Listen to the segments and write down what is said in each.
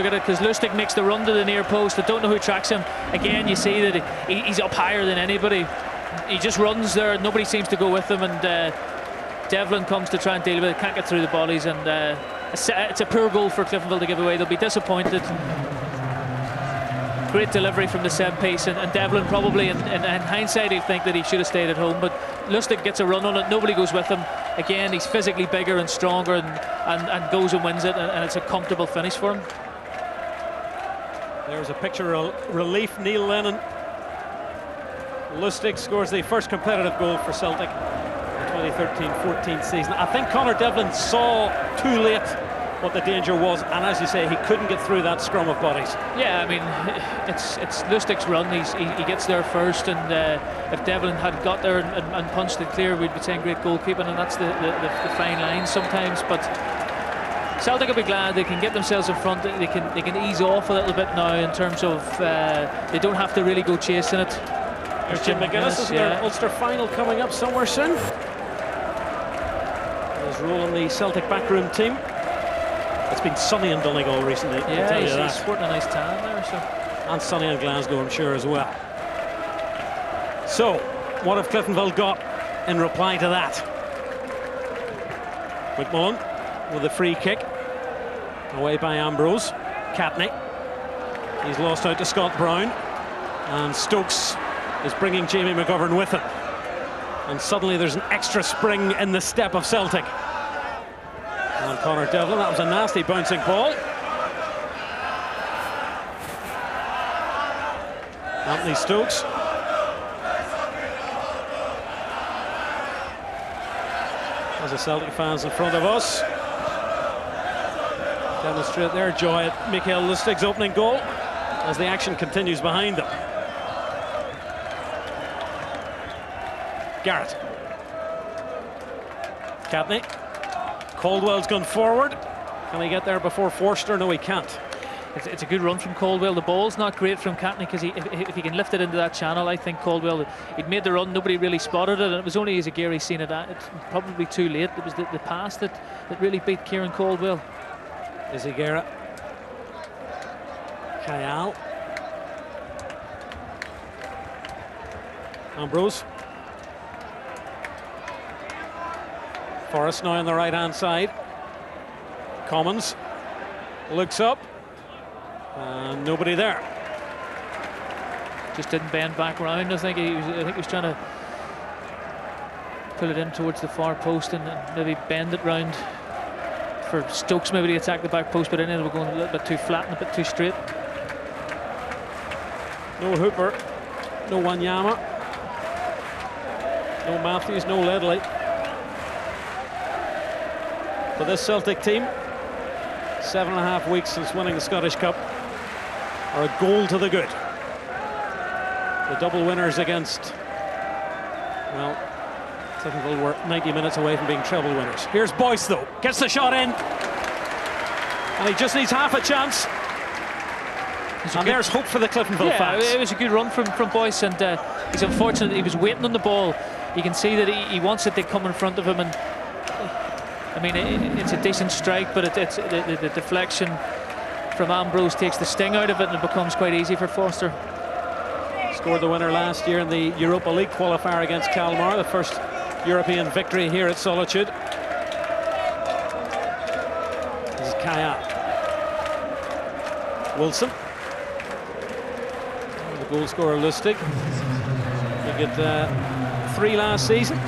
Look at it, because Lustig makes the run to the near post. I don't know who tracks him. Again, you see that he's up higher than anybody. He just runs there. Nobody seems to go with him, and Devlin comes to try and deal with it. Can't get through the bodies, and it's a poor goal for Cliftonville to give away. They'll be disappointed. Great delivery from the set piece, and Devlin probably, in hindsight, he'll think that he should have stayed at home. But Lustig gets a run on it. Nobody goes with him. Again, he's physically bigger and stronger, and goes and wins it, and it's a comfortable finish for him. There's a picture of relief. Neil Lennon. Lustig scores the first competitive goal for Celtic in the 2013-14 season. I think Conor Devlin saw too late what the danger was, and as you say, he couldn't get through that scrum of bodies. Yeah, I mean, it's Lustig's run. He gets there first, and if Devlin had got there and punched it clear, we'd be saying great goalkeeping, and that's the fine line sometimes. But Celtic will be glad they can get themselves in front. They can ease off a little bit now in terms of they don't have to really go chasing it. There's Jim McGuinness, isn't there? Ulster final coming up somewhere soon. His role in the Celtic backroom team. It's been sunny in Donegal recently. Yeah, he's sporting a nice tan there. So. And sunny in Glasgow, I'm sure, as well. So, what have Cliftonville got in reply to that? McMullen with a free kick. Away by Ambrose. Catney. He's lost out to Scott Brown. And Stokes is bringing Jamie McGovern with him. And suddenly there's an extra spring in the step of Celtic. And Conor Devlin, that was a nasty bouncing ball. Anthony Stokes. As the Celtic fans in front of us demonstrate their joy at Mikael Lustig's opening goal as the action continues behind them. Garrett. Catney. Caldwell's gone forward. Can he get there before Forster? No, he can't. It's a good run from Caldwell. The ball's not great from Catney, because if he can lift it into that channel, I think Caldwell, he'd made the run, nobody really spotted it, and it was only as a Gary seen it. It's probably too late. It was the pass that really beat Kieran Caldwell. Izzy Garrett. Kayal. Ambrose. Forrest now on the right-hand side. Commons looks up, and nobody there. Just didn't bend back round. I think he was trying to pull it in towards the far post and maybe bend it round for Stokes maybe to attack the back post, but in it we're going a little bit too flat and a bit too straight. No Hooper, no Wanyama, no Matthews, no Ledley. For this Celtic team, 7.5 weeks since winning the Scottish Cup, are a goal to the good. The double winners against, well, Cliftonville were 90 minutes away from being treble winners. Here's Boyce, though, gets the shot in, and he just needs half a chance. And there's hope for the Cliftonville fans. It was a good run from Boyce, and he's unfortunate. He was waiting on the ball. You can see that he wants it to come in front of him, and I mean, it's a decent strike, but it's the deflection from Ambrose takes the sting out of it, and it becomes quite easy for Foster. Scored the winner last year in the Europa League qualifier against Kalmar, the first European victory here at Solitude. This is Kaya. Wilson. The goal scorer Lustig. He got 3 last season.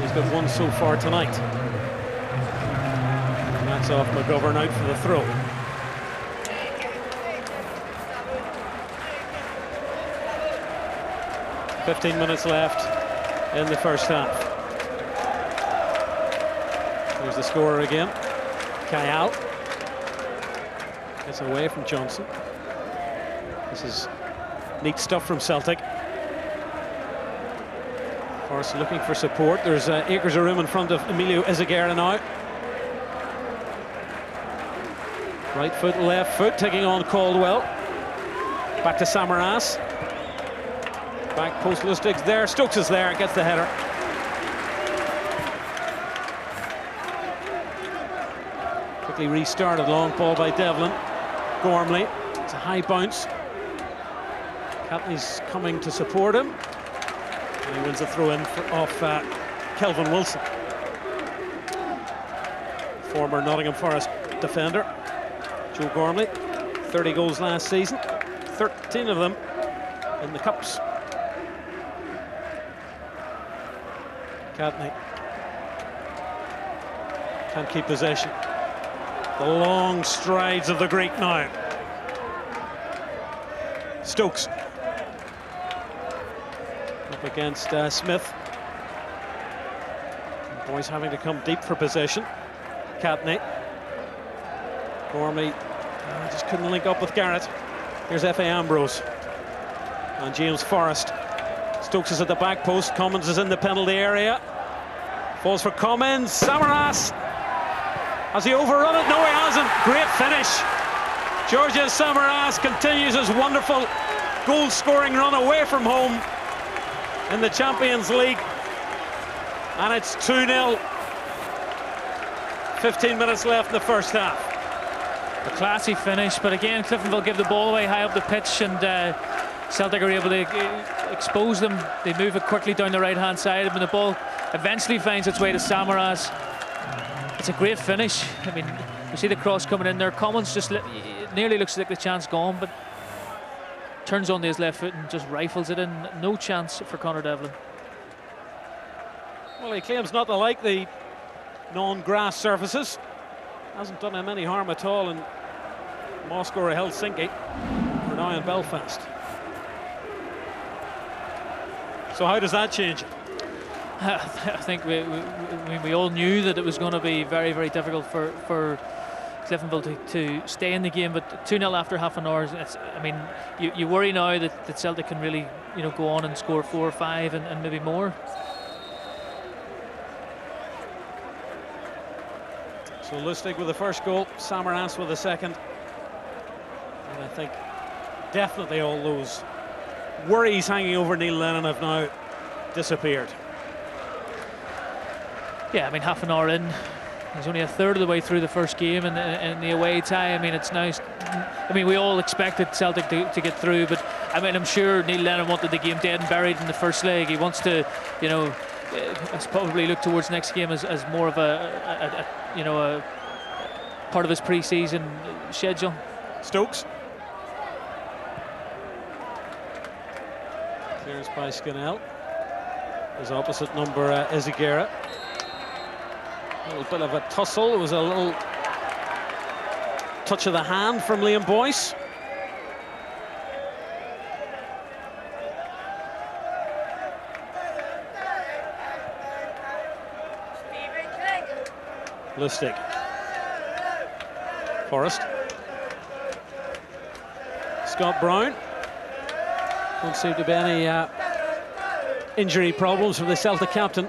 He's got 1 so far tonight. That's off McGovern out for the throw. "15 minutes left in the first half." Here's the scorer again. Kayal gets away from Johnson. This is neat stuff from Celtic. Forrest looking for support. There's acres of room in front of Emilio Izagirre now. Right foot, left foot, taking on Caldwell. Back to Samaras. Back post, Lustig's there. Stokes is there, gets the header. Quickly restarted, long ball by Devlin. Gormley. It's a high bounce. Catley's coming to support him. And he wins a throw-in off Kelvin Wilson. Former Nottingham Forest defender, Joe Gormley. 30 goals last season, 13 of them in the Cups. Catley can't keep possession. The long strides of the Greek now. Stokes up against Smith. The boys having to come deep for possession. Catley. Gormley just couldn't link up with Garrett. Here's F.A. Ambrose and James Forrest. Stokes is at the back post. Commons is in the penalty area. Falls for Commons. Samaras. Has he overrun it? No, he hasn't. Great finish. Georgios Samaras continues his wonderful goal-scoring run away from home in the Champions League. And it's 2-0. 15 minutes left in the first half. A classy finish, but again, Cliftonville give the ball away high up the pitch, and Celtic are able to expose them. They move it quickly down the right-hand side, and the ball eventually finds its way to Samaras. It's a great finish. I mean, you see the cross coming in there. Commons just nearly looks like the chance gone, but turns onto his left foot and just rifles it in. No chance for Conor Devlin. Well, he claims not to like the non-grass surfaces. Hasn't done him any harm at all in Moscow or Helsinki. We're now in Belfast. So how does that change it? I think we all knew that it was going to be very, very difficult for Cliftonville to stay in the game, but 2-0 after half an hour, I mean, you worry now that Celtic can really, go on and score 4 or 5 and maybe more. So Lustig with the first goal, Samaras with the second. And I think definitely all those worries hanging over Neil Lennon have now disappeared. Yeah, I mean, half an hour in, he's only a third of the way through the first game in the away tie. I mean, it's nice. I mean, we all expected Celtic to get through, but I mean, I'm sure Neil Lennon wanted the game dead and buried in the first leg. He wants to, probably look towards next game as more of a part of his pre-season schedule. Stokes. Clearance by Scannell. His opposite number, Eziguera. A little bit of a tussle. It was a little touch of the hand from Liam Boyce. Lustig. Forrest. Scott Brown. Don't seem to be any injury problems for the Celtic captain.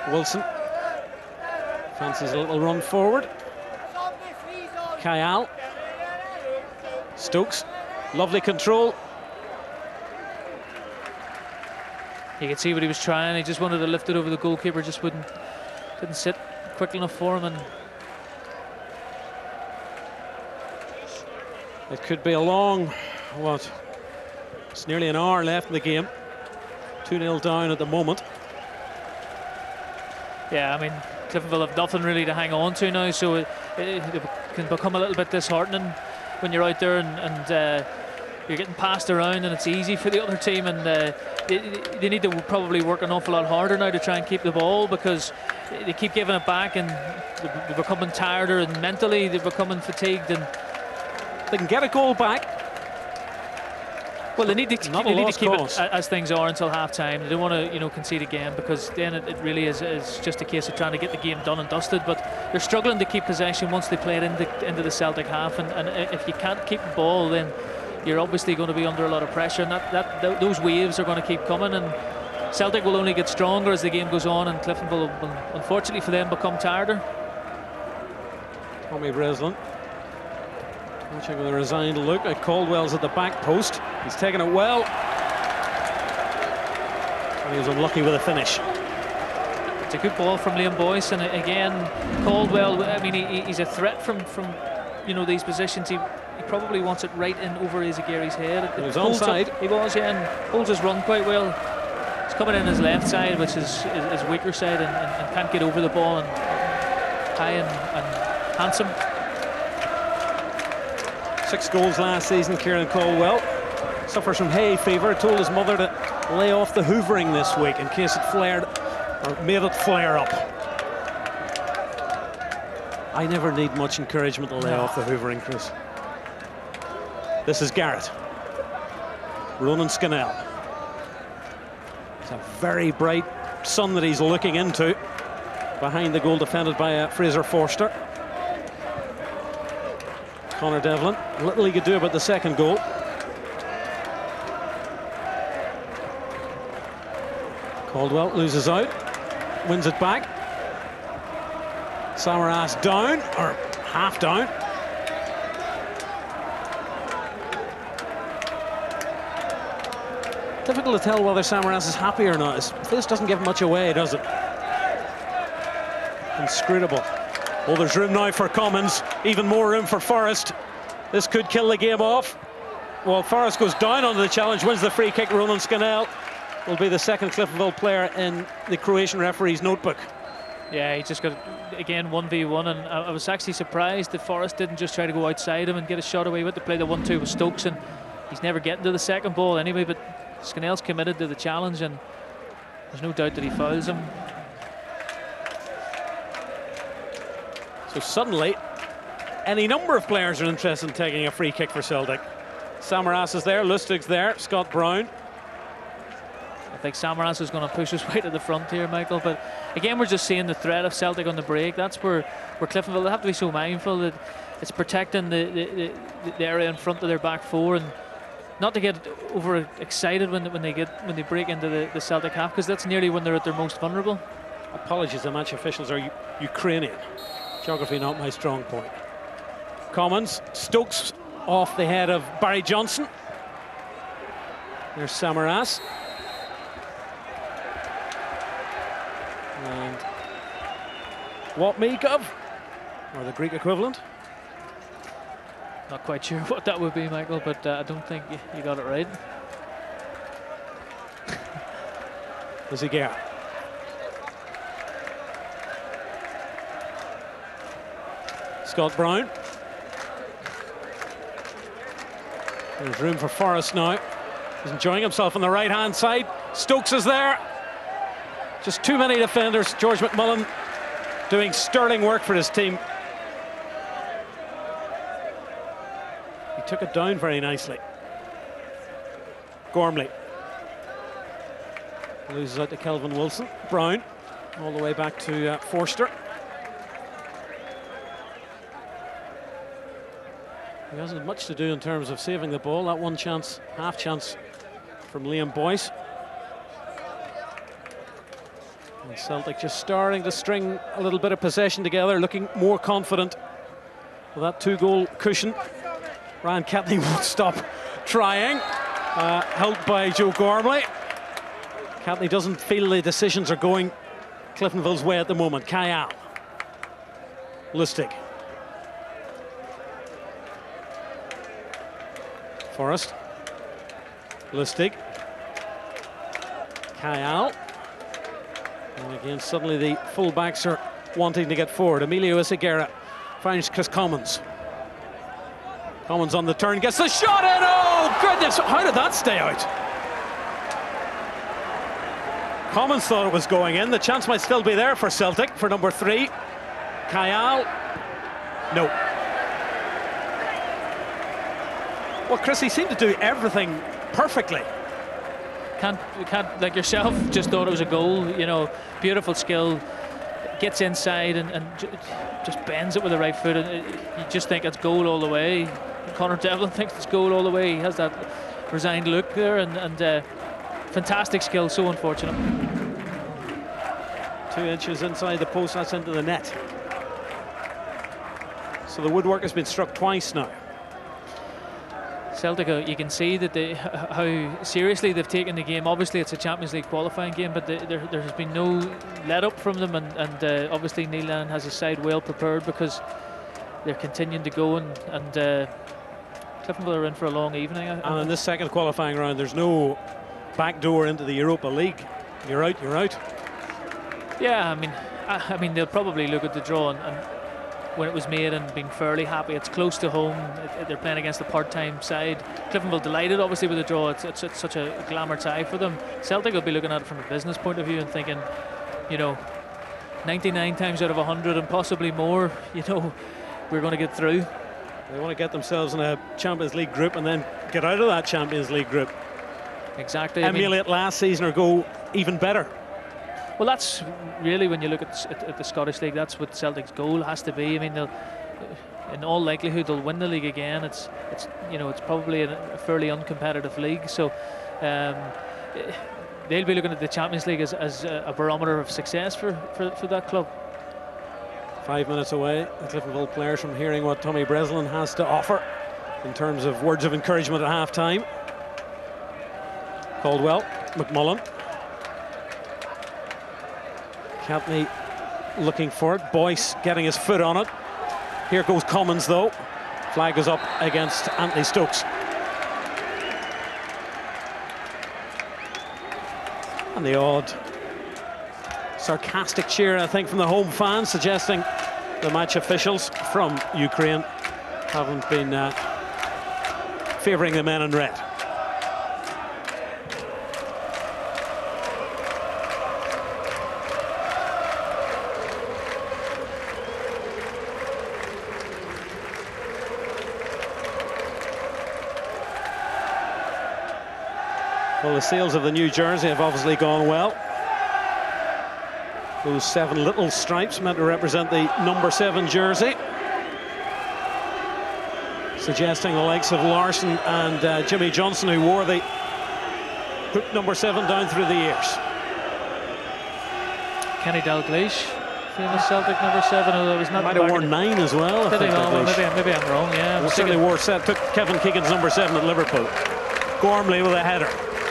Wilson fancies a little run forward. Kayal. Stokes. Lovely control. You could see what he was trying. He just wanted to lift it over the goalkeeper, just didn't sit quick enough for him, and it could be a long, it's nearly an hour left in the game. 2-0 down at the moment. Yeah, I mean, Cliftonville have nothing really to hang on to now, so it can become a little bit disheartening when you're out there and you're getting passed around and it's easy for the other team, and they need to probably work an awful lot harder now to try and keep the ball, because they keep giving it back and they're becoming tireder, and mentally they're becoming fatigued, and they can get a goal back. Well, they need to keep it as things are until half-time. They don't want to, concede again, because then it really is just a case of trying to get the game done and dusted. But they're struggling to keep possession once they play it into the Celtic half, and if you can't keep the ball, then you're obviously going to be under a lot of pressure, and those waves are going to keep coming, and Celtic will only get stronger as the game goes on, and Cliftonville will, unfortunately for them, become tireder. Tommy Breslin watching with a resigned look at Caldwell's at the back post. He's taken it well, and he was unlucky with a finish. It's a good ball from Liam Boyce, and again, Caldwell, I mean, he's a threat from you know, these positions, he probably wants it right in over Izagiri's head. He was onside. He was, yeah, and holds his run quite well. He's coming in his left side, which is his weaker side, and can't get over the ball, and high and handsome. 6 goals last season, Kieran Caldwell. Suffers from hay fever, told his mother to lay off the hoovering this week in case it flared, or made it flare up. I never need much encouragement to lay off the hoovering, Chris. This is Garrett. Ronan Scannell. It's a very bright sun that he's looking into. Behind the goal defended by Fraser Forster. Conor Devlin, little he could do about the second goal. Caldwell loses out, wins it back. Samaras down, or half down. Difficult to tell whether Samaras is happy or not. His face doesn't give much away, does it? Inscrutable. Oh, there's room now for Commons, even more room for Forrest. This could kill the game off. Well, Forrest goes down onto the challenge, wins the free kick. Ronan Scannell will be the second Cliftonville player in the Croatian referee's notebook. Yeah, he just got, again, 1v1, and I was actually surprised that Forrest didn't just try to go outside him and get a shot away with to play the 1-2 with Stokes, and he's never getting to the second ball anyway, but Scannell's committed to the challenge, and there's no doubt that he fouls him. So suddenly, any number of players are interested in taking a free kick for Celtic. Samaras is there, Lustig's there, Scott Brown. I think Samaras is going to push his way to the front here, Michael. But again, we're just seeing the threat of Celtic on the break. That's where Cliftonville have to be so mindful that it's protecting the area in front of their back four, and not to get over excited when they break into the Celtic half, because that's nearly when they're at their most vulnerable. Apologies, the match officials are Ukrainian. Geography not my strong point. Commons, Stokes off the head of Barry Johnson. There's Samaras. And Watmikov, or the Greek equivalent. Not quite sure what that would be, Michael, but I don't think you got it right. Izagir. Scott Brown. There's room for Forrest now. He's enjoying himself on the right-hand side. Stokes is there. Just too many defenders. George McMullen doing sterling work for his team. He took it down very nicely. Gormley. Loses out to Kelvin Wilson. Brown all the way back to Forster. He hasn't much to do in terms of saving the ball. That one chance, half chance from Liam Boyce. And Celtic just starting to string a little bit of possession together, looking more confident with that 2-goal cushion. Ryan Catney won't stop trying, helped by Joe Gormley. Catney doesn't feel the decisions are going Cliftonville's way at the moment. Kayal. Lustig. Forrest. Lustig. Kayal. And again, suddenly the full-backs are wanting to get forward. Emilio Izagir finds Chris Commons. Commons on the turn, gets the shot in! Oh, goodness! How did that stay out? Commons thought it was going in. The chance might still be there for Celtic, for number 3. Kayal. No. Well, Chris, he seemed to do everything perfectly. Can't like yourself, just thought it was a goal. You know, beautiful skill, gets inside and just bends it with the right foot, and you just think it's goal all the way. Conor Devlin thinks it's goal all the way. He has that resigned look there, and fantastic skill. So unfortunate. 2 inches inside the post, that's into the net. So the woodwork has been struck twice now. Celtic, you can see that how seriously they've taken the game. Obviously, it's a Champions League qualifying game, but there has been no let up from them, and obviously Neil Lennon has his side well prepared, because they're continuing to go, and Cliftonville are in for a long evening. And in this second qualifying round, there's no back door into the Europa League. You're out, you're out. Yeah, I mean they'll probably look at the draw and when it was made and being fairly happy. It's close to home. They're playing against a part-time side. Cliftonville delighted, obviously, with the draw. It's such a glamour tie for them. Celtic will be looking at it from a business point of view and thinking, you know, 99 times out of 100 and possibly more, you know, we're going to get through. They want to get themselves in a Champions League group and then get out of that Champions League group. Exactly. Emulate last season or go even better. Well, that's really, when you look at the Scottish League, that's what Celtic's goal has to be. I mean, in all likelihood, they'll win the league again. It's you know, it's probably a fairly uncompetitive league, so they'll be looking at the Champions League as a barometer of success for that club. 5 minutes away, the Cliftonville players from hearing what Tommy Breslin has to offer in terms of words of encouragement at half-time. Caldwell, McMullen. Campney looking for it. Boyce getting his foot on it. Here goes Commons, though. Flag goes up against Anthony Stokes. And the odd sarcastic cheer, I think, from the home fans, suggesting the match officials from Ukraine haven't been favouring the men in red. Well, the sales of the new jersey have obviously gone well. Those 7 little stripes meant to represent the number 7 jersey, suggesting the likes of Larson and Jimmy Johnson, who wore the hook number 7 down through the years. Kenny Dalglish, famous Celtic number 7, although it was not. Might have worn 9 as well. Did he? Well, maybe I'm wrong. Yeah, well, certainly wore set. Took Kevin Keegan's number 7 at Liverpool. Gormley with a header.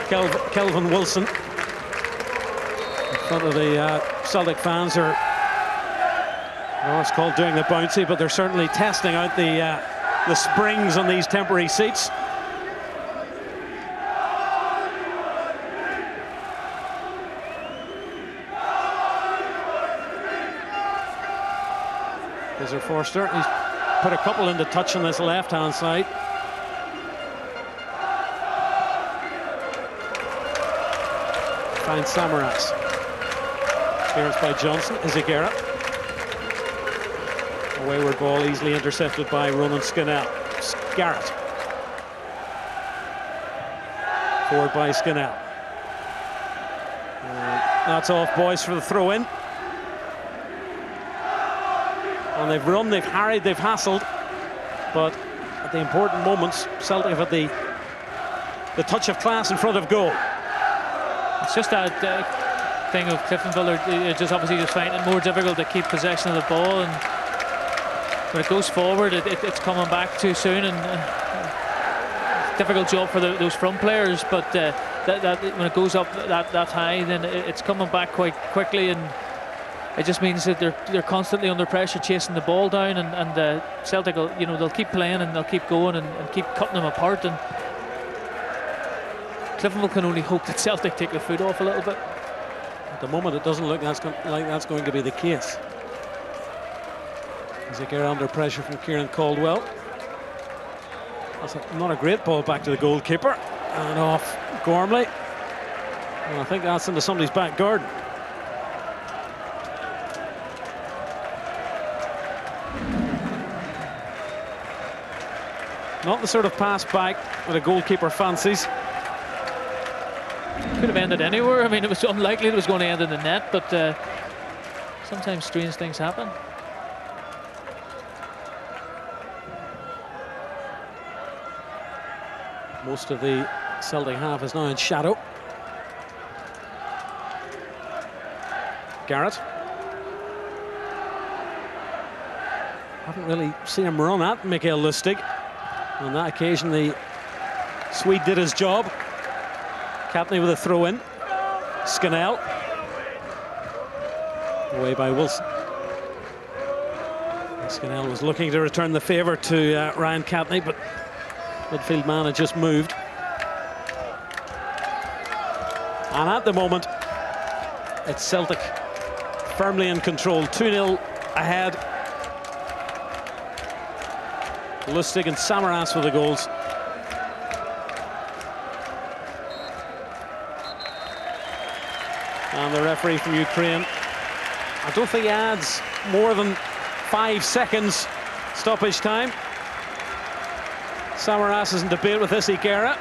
Kelvin Wilson in front of the Celtic fans are, well, it's called doing the bouncy, but they're certainly testing out the springs on these temporary seats. There's Forster. He's put a couple into touch on this left-hand side. Finds Samaras. Clearance by Johnson. Izagirre. A wayward ball easily intercepted by Ronan Scannell. Garrett. Forward by Scannell. That's off, boys, for the throw-in. And they've run, they've harried, they've hassled, but at the important moments, Celtic have had the touch of class in front of goal. It's just that thing of Cliftonville are just obviously just finding it more difficult to keep possession of the ball, and when it goes forward, it's coming back too soon, and difficult job for those front players. But when it goes up that high, then it's coming back quite quickly, and it just means that they're constantly under pressure, chasing the ball down, and Celtic will, you know, they'll keep playing and they'll keep going and keep cutting them apart. And Cliftonville can only hope that Celtic take the foot off a little bit. At the moment, it doesn't look like that's going to be the case. Izagirre under pressure from Kieran Caldwell. That's not a great ball back to the goalkeeper, and off Gormley. And I think that's into somebody's back garden. Not the sort of pass back that a goalkeeper fancies. Could have ended anywhere. I mean, it was unlikely it was going to end in the net, but sometimes strange things happen. Most of the Celtic half is now in shadow. Garrett. Haven't really seen him run at Mikael Lustig. On that occasion, the Swede did his job. Campney with a throw-in. Scannell. Away by Wilson. Scannell was looking to return the favour to Ryan Catney, but midfield man had just moved. And at the moment, it's Celtic firmly in control, 2-0 ahead. Lustig and Samaras with the goals. And the referee from Ukraine, I don't think he adds more than 5 seconds stoppage time. Samaras is in debate with Issy Guerra,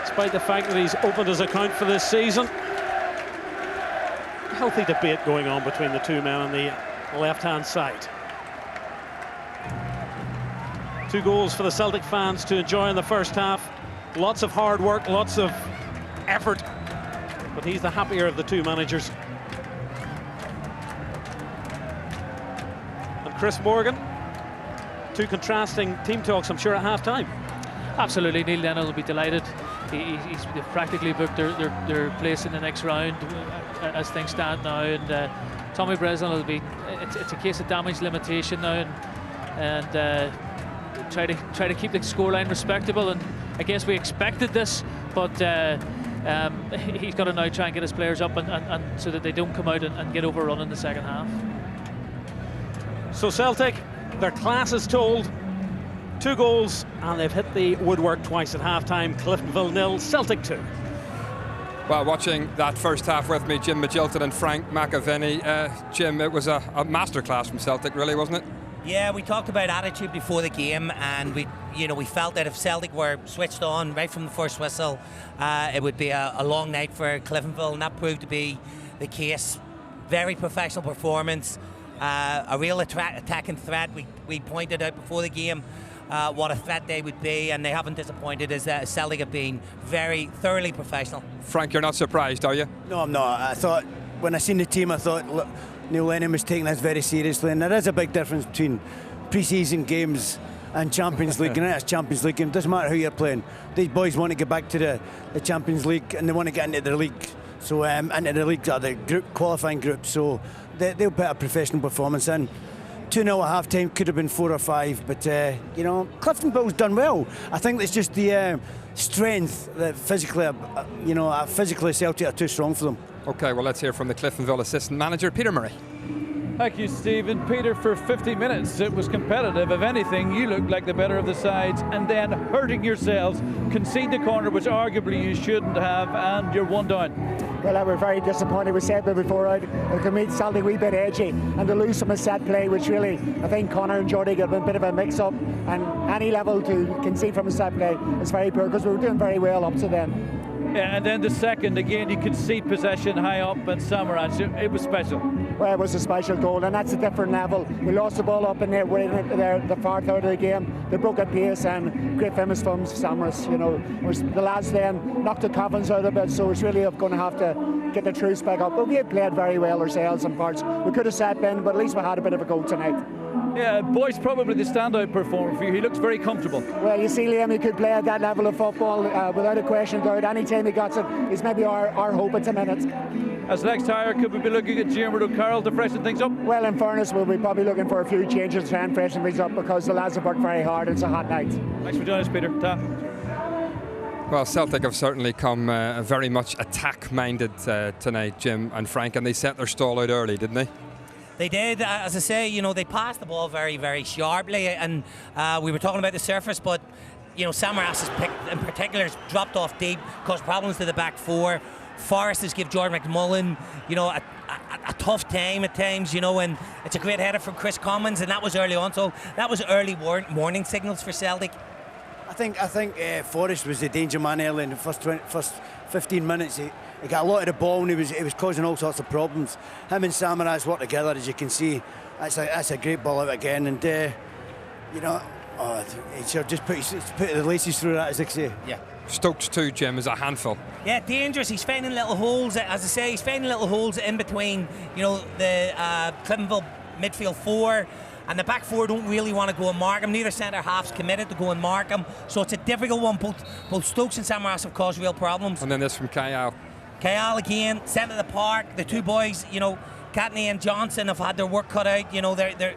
despite the fact that he's opened his account for this season. Healthy debate going on between the two men on the left-hand side. 2 goals for the Celtic fans to enjoy in the first half. Lots of hard work, lots of effort, but he's the happier of the two managers. And Chris Morgan, 2 contrasting team talks, I'm sure, at half-time. Absolutely, Neil Lennon will be delighted. They've practically booked their place in the next round as things stand now, and Tommy Breslin will be. It's a case of damage limitation now, and try to keep the scoreline respectable. And I guess we expected this, but he's got to now try and get his players up and so that they don't come out and get overrun in the second half. So Celtic, their class is told. 2 goals, and they've hit the woodwork twice at half-time. Cliftonville 0, Celtic 2. Well, watching that first half with me, Jim Magilton and Frank McAvenny, Jim, it was a masterclass from Celtic, really, wasn't it? Yeah, we talked about attitude before the game, and we felt that if Celtic were switched on right from the first whistle, it would be a long night for Cliftonville, and that proved to be the case. Very professional performance, a real attacking threat. We pointed out before the game what a threat they would be, and they haven't disappointed, as Celtic have been very thoroughly professional. Frank, you're not surprised, are you? No, I'm not. I thought, when I seen the team, I thought, look, Neil Lennon was taking this very seriously, and there is a big difference between pre-season games and Champions League, and it's Champions League game. Doesn't matter who you're playing. These boys want to get back to the Champions League, and they want to get into their league. So into the league, the group qualifying group. So they'll put a professional performance in. 2-0 at half-time, could have been 4 or 5, but Cliftonville's done well. I think it's just the strength that physically Celtic are too strong for them. OK, well, let's hear from the Cliftonville assistant manager, Peter Murray. Thank you, Stephen. Peter, for 50 minutes it was competitive. If anything, you looked like the better of the sides, and then hurting yourselves, concede the corner, which arguably you shouldn't have, and you're 1 down. Well, we're very disappointed. We said before out, we can meet Celtic a wee bit edgy, and to lose from a set play, which really, I think Connor and Jordy got a bit of a mix-up, and any level to concede from a set play is very poor, because we were doing very well up to then. Yeah, and then the second, again, you concede possession high up, and Samaras, it was special. Well, it was a special goal, and that's a different level. We lost the ball up in there, the far third of the game. They broke at pace, and great famous from Samaras. The lads then knocked the coffins out a bit, so it's really going to have to get the truce back up. But we had played very well ourselves in parts. We could have sat in, but at least we had a bit of a goal tonight. Yeah, Boy's probably the standout performer for you. He looks very comfortable. Well, you see, Liam, he could play at that level of football without a question. Any time he gets it, he's maybe our hope at the minute. As next hire, could we be looking at Diarmuid O'Carroll to freshen things up? Well, in fairness, we'll be probably looking for a few changes to try and freshen things up, because the lads have worked very hard. It's a hot night. Thanks for joining us, Peter. Ta. Well, Celtic have certainly come very much attack-minded tonight, Jim and Frank, and they set their stall out early, didn't they? They did, as I say, they passed the ball very, very sharply, and we were talking about the surface, but Samaras has picked, in particular, has dropped off deep, caused problems to the back four. Forrest has given Jordan McMullen, a tough time at times, and it's a great header from Chris Commons, and that was early on, so that was early warning signals for Celtic. I think Forrest was the danger man early in the first 15 minutes. He got a lot of the ball, and he was causing all sorts of problems. Him and Samaras work together, as you can see. That's a great ball out again, and he should just put the laces through that, as they say. Yeah. Stokes too, Jim, is a handful. Yeah, dangerous. He's finding little holes. As I say, he's finding little holes in between, the Cliftonville midfield four. And the back four don't really want to go and mark him. Neither centre half's committed to go and mark him. So it's a difficult one. Both Stokes and Samaras have caused real problems. And then this from Kyle. Kyle again, centre of the park. The two boys, McCartney and Johnson have had their work cut out. You know, they're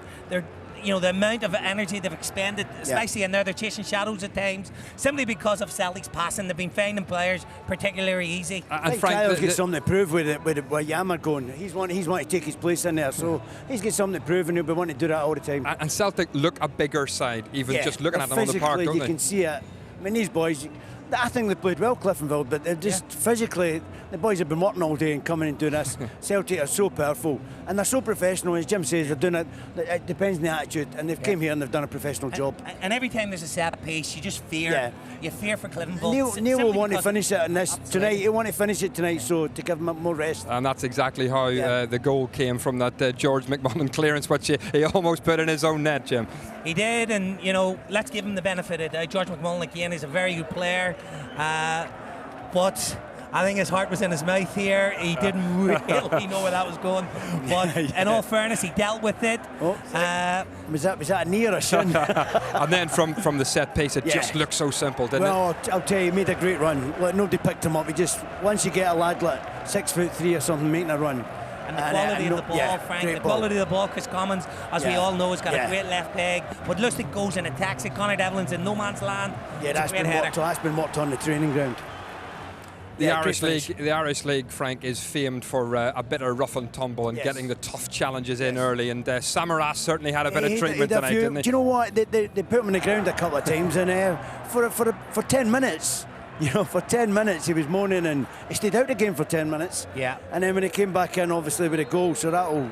the amount of energy they've expended, especially in there, they're chasing shadows at times, simply because of Celtic's passing. They've been finding players particularly easy. And Frank Giles gets something to prove with Yammer going. He's wanting to take his place in there, so he's got something to prove, and he'll be wanting to do that all the time. And Celtic look a bigger side, even just looking at them on the park, don't you they? can see it. I mean, these boys, I think they played well, Cliftonville, but they're just physically, the boys have been working all day and coming and doing this. Celtic are so powerful and they're so professional. As Jim says, they're doing it. It depends on the attitude, and they've came here and they've done a professional job. And every time there's a set piece, you just fear. You fear for Cliftonville. Neil will want to finish it in this tonight. He'll want to finish it tonight, so to give him more rest. And that's exactly how the goal came from that George McMullen clearance, which he almost put in his own net, Jim. He did, and let's give him the benefit of it. George McMullen again is a very good player, but I think his heart was in his mouth here. He didn't really know where that was going, but in all fairness, he dealt with it. Was that a knee or a shin? And then from the set piece, it just looked so simple, didn't it? Well, I'll tell you, he made a great run. Like, nobody picked him up. He just, once you get a lad like 6'3" or something making a run. And the quality of the ball, Frank, the quality of the ball. Chris Commons, as we all know, has got a great left peg. But Lustig goes and attacks it. Conor Devlin's in no man's land. Yeah, that's been worked on the training ground. The Irish League, Frank, is famed for a bit of rough and tumble and getting the tough challenges in early. And Samaras certainly had a bit of treatment tonight, didn't he? Do you know what? They put him on the ground a couple of times, and for 10 minutes. For 10 minutes he was moaning, and he stayed out the game for 10 minutes. Yeah. And then when he came back in, obviously with a goal, so that'll,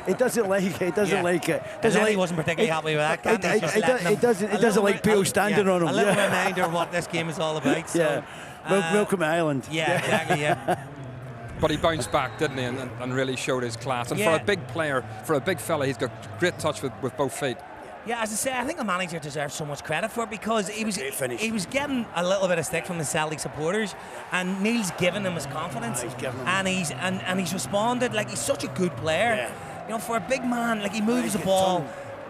he doesn't like it. He doesn't like it. He wasn't particularly happy with that. He doesn't like people standing on him. A little reminder of what this game is all about. So, welcome to Ireland. Yeah, exactly. Yeah. But he bounced back, didn't he, and really showed his class. And for a big player, for a big fella, he's got great touch with both feet. Yeah, as I say, I think the manager deserves so much credit for it, because he was getting a little bit of stick from the Celtic supporters, and Neil's given him his confidence, and he's responded. Like, he's such a good player. For a big man, like, he moves the ball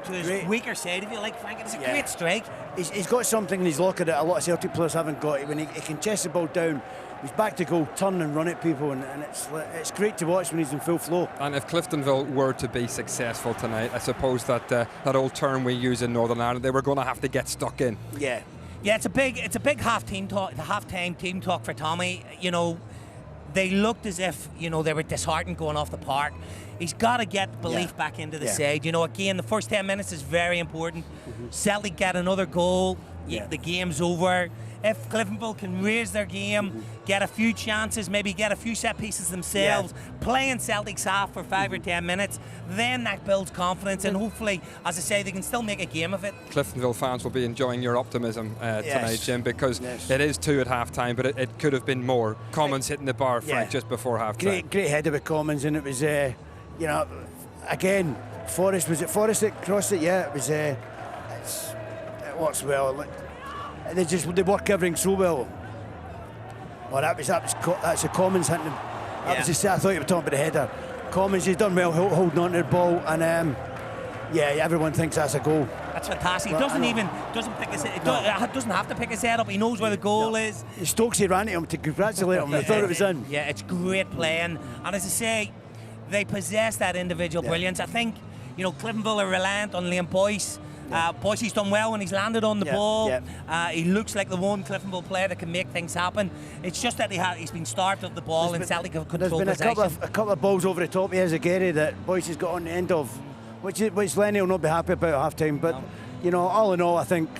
to his weaker side, if you like, Frank. It's a great strike. He's got something in his locker that a lot of Celtic players haven't got. When he can chest the ball down, he's back to goal, turn and run at people, and it's great to watch when he's in full flow. And if Cliftonville were to be successful tonight, I suppose that old term we use in Northern Ireland, they were going to have to get stuck in. Yeah, it's a big half-time team talk for Tommy. They looked as if they were disheartened going off the park. He's got to get belief back into the side. Again, the first 10 minutes is very important. Celtic get another goal, the game's over. If Cliftonville can raise their game, get a few chances, maybe get a few set pieces themselves, play in Celtic's half for 5 or 10 minutes, then that builds confidence, and hopefully, as I say, they can still make a game of it. Cliftonville fans will be enjoying your optimism tonight, Jim, because it is 2 at half-time, but it could have been more. Commons hitting the bar, Frank, just before half-time. Great header with Commons, and it was, again, Forrest, was it Forrest that crossed it? Yeah, it was, it works well. They work everything so well. Well, that's a Commons hitting him. That was just, I thought you were talking about the header. Commons, he's done well holding on to the ball, and everyone thinks that's a goal. That's fantastic. He doesn't pick his head. Doesn't have to pick his head up. He knows where the goal is. Stokesy ran at him to congratulate him. I thought it was in. Yeah, it's great playing, and as I say, they possess that individual brilliance. I think Cliftonville are reliant on Liam Boyce. Boyce's done well when he's landed on the ball. He looks like the one Cliftonville player that can make things happen. It's just that he's been starved of the ball, and Celtic have controlled possession. There's been a couple of balls over the top here as a Gary that Boyce has got on the end of, which Lenny will not be happy about at half time. But all in all, I think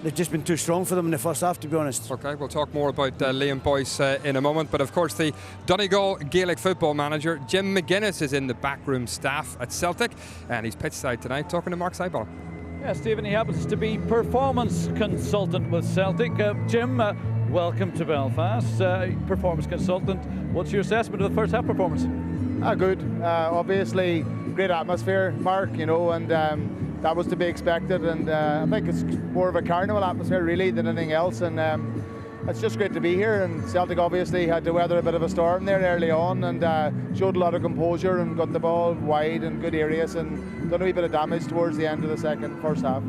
they've just been too strong for them in the first half, to be honest. Okay, we'll talk more about Liam Boyce in a moment. But of course, the Donegal Gaelic football manager Jim McGuinness is in the backroom staff at Celtic, and he's pitch side tonight talking to Mark Seibel. Yeah, Stephen, he happens to be performance consultant with Celtic. Jim, welcome to Belfast. Performance consultant. What's your assessment of the first half performance? Good. Obviously, great atmosphere, Mark, and that was to be expected. And I think it's more of a carnival atmosphere, really, than anything else. And it's just great to be here. And Celtic obviously had to weather a bit of a storm there early on, and showed a lot of composure and got the ball wide in good areas, and done a wee bit of damage towards the end of the first half.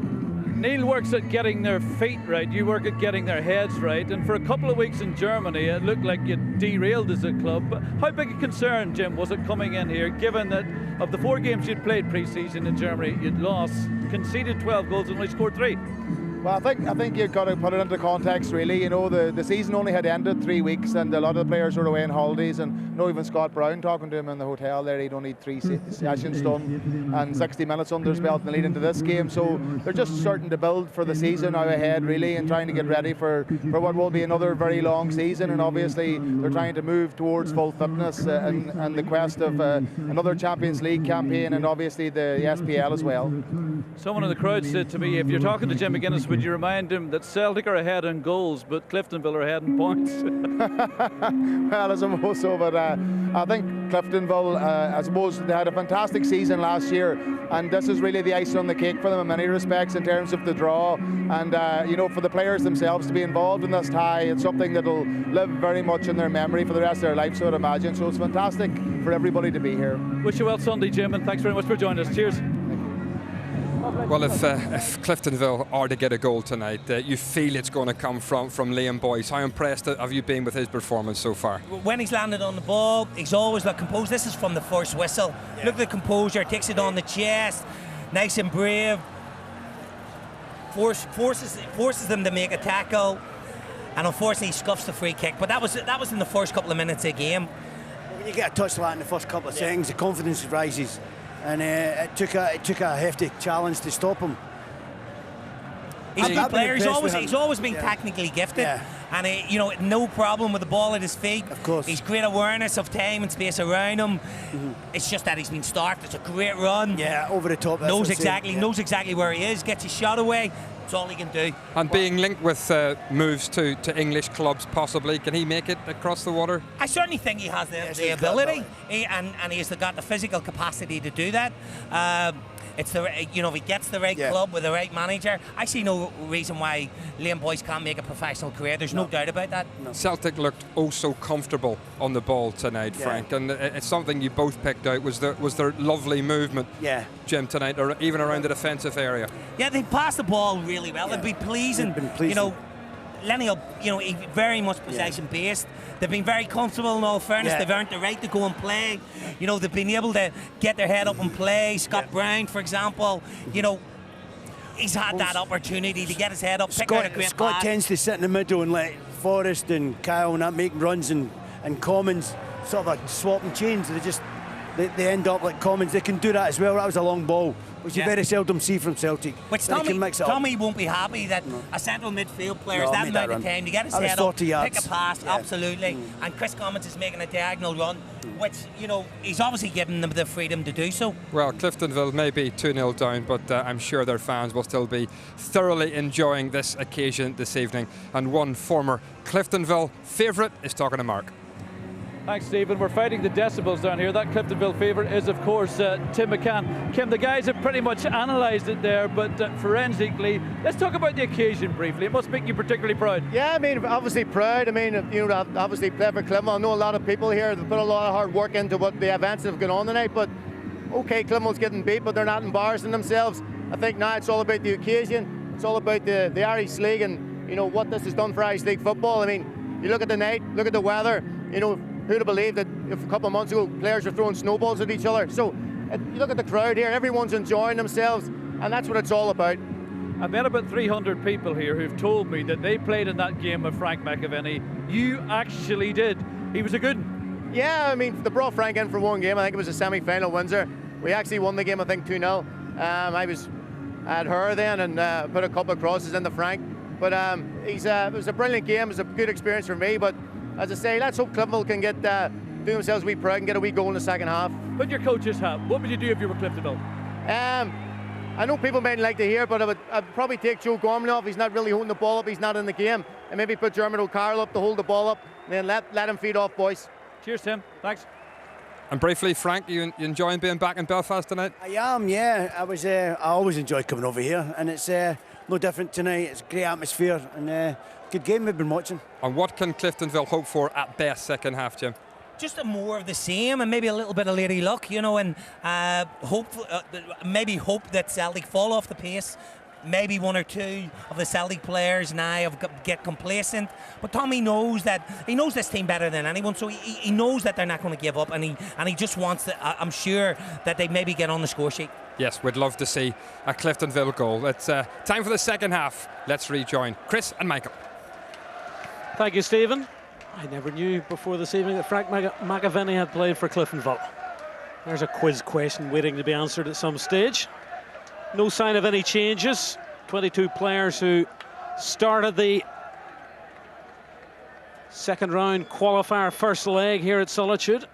Neil works at getting their feet right, you work at getting their heads right, and for a couple of weeks in Germany it looked like you derailed as a club. How big a concern, Jim, was it coming in here, given that of the 4 games you'd played pre-season in Germany, you'd lost, conceded 12 goals and only scored 3? Well, I think you've got to put it into context, really. You know, the season only had ended 3 weeks, and a lot of the players were away on holidays. And you know, even Scott Brown, talking to him in the hotel there, he'd only 3 sessions done and 60 minutes under his belt in the lead into this game. So they're just starting to build for the season now ahead, really, and trying to get ready for what will be another very long season. And obviously, they're trying to move towards full fitness and the quest of another Champions League campaign, and obviously the SPL as well. Someone in the crowd said to me, if you're talking to Jim McGuinness, would you remind him that Celtic are ahead in goals, but Cliftonville are ahead in points? Well, I suppose so, but I think Cliftonville, I suppose they had a fantastic season last year, and this is really the icing on the cake for them in many respects in terms of the draw, and you know, for the players themselves to be involved in this tie, it's something that will live very much in their memory for the rest of their life, so I'd imagine. So it's fantastic for everybody to be here. Wish you well Sunday, Jim, and thanks very much for joining us. Cheers. Well, if Cliftonville are to get a goal tonight, you feel it's going to come from Liam Boyce. How impressed have you been with his performance so far? When he's landed on the ball, he's always looked composed. This is from the first whistle. Yeah. Look at the composure, takes it on the chest, nice and brave, forces them to make a tackle, and unfortunately he scuffs the free kick. But that was in the first couple of minutes of the game. When you get a touch like that in the first couple of seconds, the confidence rises. And it took a hefty challenge to stop him. He's a good player. He's always been technically gifted, and you know, no problem with the ball at his feet. Of course, he's great awareness of time and space around him. It's just that he's been starved. It's a great run. Yeah, over the top. Knows exactly where he is. Gets his shot away. That's all he can do. And being linked with moves to English clubs, possibly, can he make it across the water? I certainly think he has the ability, and he's got the physical capacity to do that. It's if he gets the right club with the right manager, I see no reason why Liam Boyce can't make a professional career. There's no doubt about that. No. Celtic looked oh so comfortable on the ball tonight, Frank, and it's something you both picked out was their lovely movement, Jim, tonight, or even around the defensive area. Yeah, they passed the ball really well. It'd be pleasing. You know, Lenny, he's very much possession based. They've been very comfortable in all fairness. They've earned the right to go and play. You know, they've been able to get their head up and play. Scott Brown, for example, you know, he's had that opportunity to get his head up, pick out a great Scott pass. Tends to sit in the middle and let Forrest and Kyle and that make runs, and Commons sort of swap and change. They end up like Commons. They can do that as well. That was a long ball, which you very seldom see from Celtic. Which Tommy won't be happy that a central midfield player has that amount of time to get his head up, pick a pass, absolutely. And Chris Commons is making a diagonal run, which, you know, he's obviously given them the freedom to do so. Well, Cliftonville may be 2-0 down, but I'm sure their fans will still be thoroughly enjoying this occasion this evening. And one former Cliftonville favourite is talking to Mark. Thanks, Stephen. We're fighting the decibels down here. That Cliftonville favourite is, of course, Tim McCann. Kim, the guys have pretty much analysed it there, but forensically, let's talk about the occasion briefly. It must make you particularly proud. Yeah, I mean, obviously proud. I mean, you know, obviously play for Cliftonville. I know a lot of people here that put a lot of hard work into what the events that have gone on tonight, but okay, Cliftonville's getting beat, but they're not embarrassing themselves. I think now it's all about the occasion. It's all about the Irish League and, you know, what this has done for Irish League football. I mean, you look at the night, look at the weather, you know, who'd have believed that if a couple of months ago players were throwing snowballs at each other. So you look at the crowd here, everyone's enjoying themselves, and that's what it's all about. I've met about 300 people here who've told me that they played in that game with Frank McAvenny. You actually did. He was a good one. Yeah, I mean, they brought Frank in for one game. I think it was a semi-final at Windsor. We actually won the game, I think, 2-0. I was at her then and put a couple of crosses into Frank. But it was a brilliant game. It was a good experience for me. But as I say, let's hope Cliftonville can get do themselves a wee proud and get a wee goal in the second half. But your coach's hat, what would you do if you were Cliftonville? I know people mightn't like to hear, but I'd probably take Joe Gormley off. He's not really holding the ball up. He's not in the game. And maybe put Dermot O'Carroll up to hold the ball up, and then let him feed off Boyce. Cheers, Tim. Thanks. And briefly, Frank, you enjoying being back in Belfast tonight? I am, yeah. I always enjoy coming over here, and it's no different tonight. It's a great atmosphere and good game we've been watching. And what can Cliftonville hope for at best second half, Jim? Just more of the same, and maybe a little bit of lady luck, you know, and maybe hope that Celtic fall off the pace. maybe one or two of the Celtic players now get complacent, but Tommy knows this team better than anyone, so he knows that they're not going to give up, and he just wants to, I'm sure that they maybe get on the score sheet. Yes, we'd love to see a Cliftonville goal. It's time for the second half. Let's rejoin Chris and Michael. Thank you, Stephen. I never knew before this evening that Frank McAvenny had played for Cliftonville. There's a quiz question waiting to be answered at some stage. No sign of any changes. 22 players who started the second round qualifier first leg here at Solitude.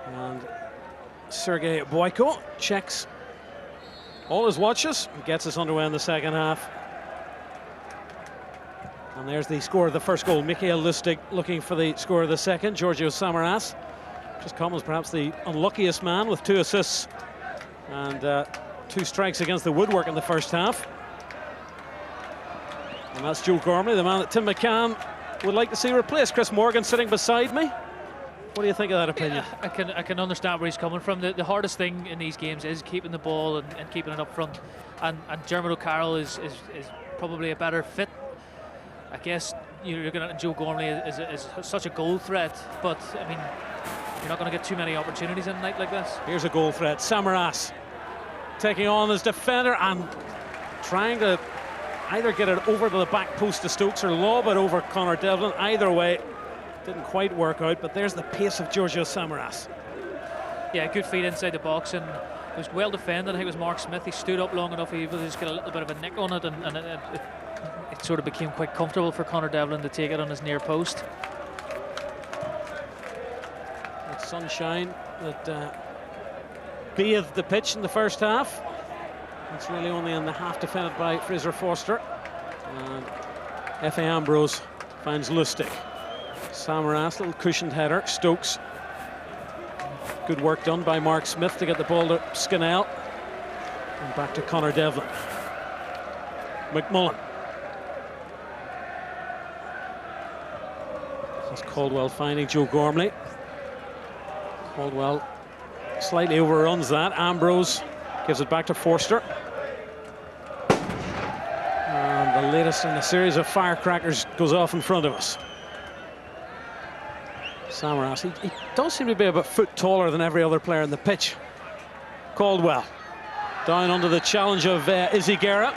And Sergei Boyko checks all his watches and gets us underway in the second half. And there's the score of the first goal. Mikhail Lustig looking for the score of the second. Giorgio Samaras. Chris Commons perhaps the unluckiest man with 2 assists and 2 strikes against the woodwork in the first half. And that's Joe Gormley, the man that Tim McCann would like to see replaced. Chris Morgan sitting beside me. What do you think of that opinion? Yeah, I can understand where he's coming from. The hardest thing in these games is keeping the ball and keeping it up front. And Dermot O'Carroll is probably a better fit. I guess you're looking at Joe Gormley as such a goal threat, but I mean, you're not going to get too many opportunities in a night like this. Here's a goal threat. Samaras taking on his defender and trying to either get it over to the back post to Stokes or lob it over Connor Devlin. Either way, didn't quite work out, but there's the pace of Giorgio Samaras. Yeah, good feed inside the box, and it was well defended. I think it was Mark Smith. He stood up long enough, he was able to just get a little bit of a nick on it, and it sort of became quite comfortable for Connor Devlin to take it on his near post. That sunshine that bathed the pitch in the first half. It's really only in the half defended by Fraser Forster. And F.A. Ambrose finds Lustig. Samaras, little cushioned header. Stokes. Good work done by Mark Smith to get the ball to Scannell. And back to Connor Devlin. McMullen. This is Caldwell finding Joe Gormley. Caldwell slightly overruns that. Ambrose gives it back to Forster. And the latest in a series of firecrackers goes off in front of us. Samaras, he does seem to be about a foot taller than every other player in the pitch. Caldwell down under the challenge of Izzy Guerra.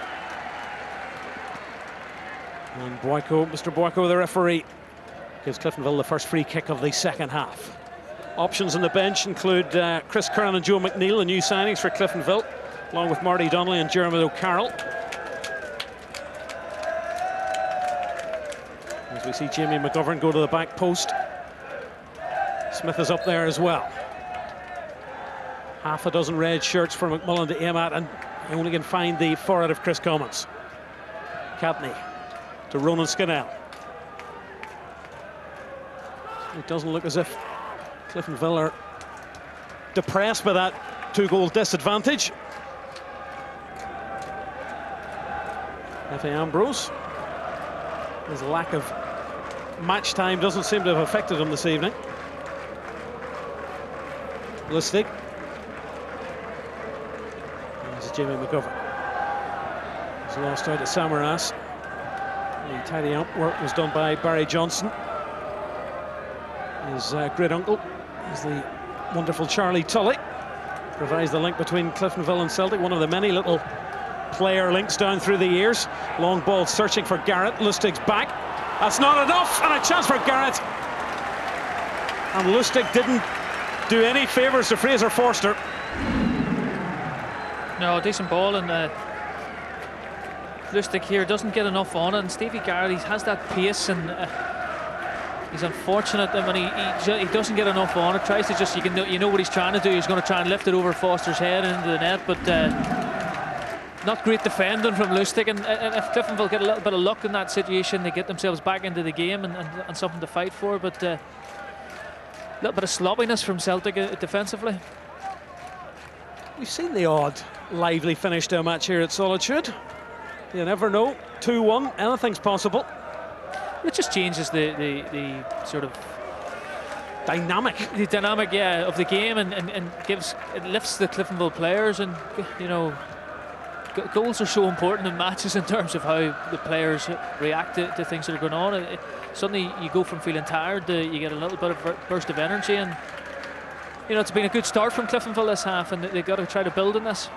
And Boyko, Mr. Boyko, the referee, gives Cliftonville the first free kick of the second half. Options on the bench include Chris Curran and Joe McNeil, the new signings for Cliftonville, along with Marty Donnelly and Dermot O'Carroll. As we see Jamie McGovern go to the back post. Smith is up there as well. Half a dozen red shirts for McMullen to aim at, and he only can find the forward of Chris Commons. Catney to Ronan Scannell. It doesn't look as if Cliftonville are depressed by that 2-goal disadvantage. F.A. Ambrose. His lack of match time doesn't seem to have affected him this evening. Lustig. There's Jamie McGovern. He's lost out to Samaras. The tidy up work was done by Barry Johnson. His great uncle is the wonderful Charlie Tully. Provides the link between Cliftonville and Celtic, one of the many little player links down through the years. Long ball searching for Garrett. Lustig's back. That's not enough, and a chance for Garrett. And Lustig didn't do any favours to Fraser Forster. No, decent ball, and Lustig here doesn't get enough on it, and Stevie Garrett, he has that pace, and he's unfortunate that when he doesn't get enough on it. Tries to just, you know what he's trying to do. He's going to try and lift it over Foster's head into the net, but not great defending from Lustig. And if Cliftonville get a little bit of luck in that situation, they get themselves back into the game and something to fight for. But a little bit of sloppiness from Celtic defensively. We've seen the odd lively finish to a match here at Solitude. You never know. 2-1, anything's possible. It just changes the sort of dynamic. The dynamic, yeah, of the game, and it lifts the Cliftonville players, and you know, goals are so important in matches in terms of how the players react to things that are going on. Suddenly you go from feeling tired to you get a little bit of a burst of energy, and you know, it's been a good start from Cliftonville this half, and they've got to try to build on this.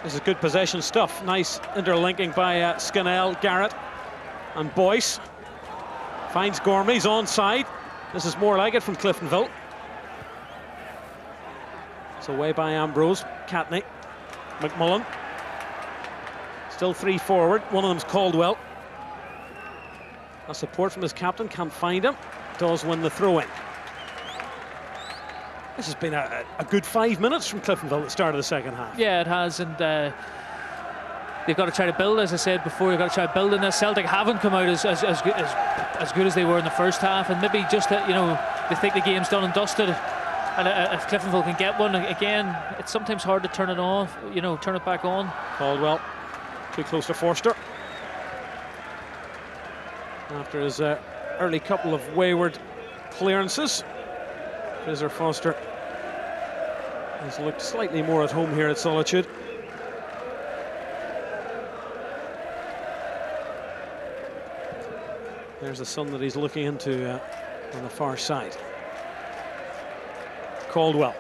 This is good possession stuff. Nice interlinking by Scannell, Garrett and Boyce. Finds Gormley, he's onside. This is more like it from Cliftonville. It's away by Ambrose, Catney, McMullen. Still 3 forward, one of them's Caldwell. A support from his captain, can't find him. Does win the throw-in. This has been a good 5 minutes from Cliftonville at the start of the second half. Yeah, it has, and they've got to try to build, as I said before, they've got to try to build in this. Celtic haven't come out as good as they were in the first half, and maybe just that, you know, they think the game's done and dusted, and if Cliftonville can get one again, it's sometimes hard to turn it off, you know, turn it back on. Caldwell too close to Forster after his early couple of wayward clearances. Fraser Foster has looked slightly more at home here at Solitude. There's the sun that he's looking into on the far side. Caldwell.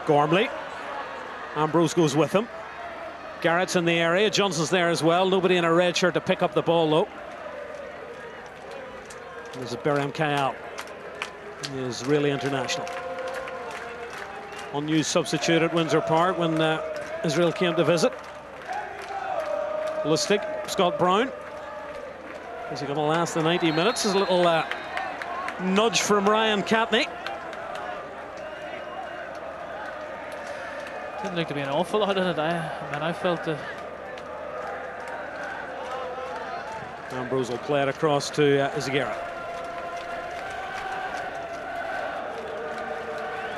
Gormley. Ambrose goes with him. Garrett's in the area. Johnson's there as well. Nobody in a red shirt to pick up the ball, though. There's a Berham Kayal. He is really international. Unused substitute at Windsor Park when Israel came to visit. Lustig, Scott Brown. Is he going to last the 90 minutes? There's a little nudge from Ryan Catney. Didn't look to be an awful lot in it. I felt the Ambrose will play it across to Izagirre.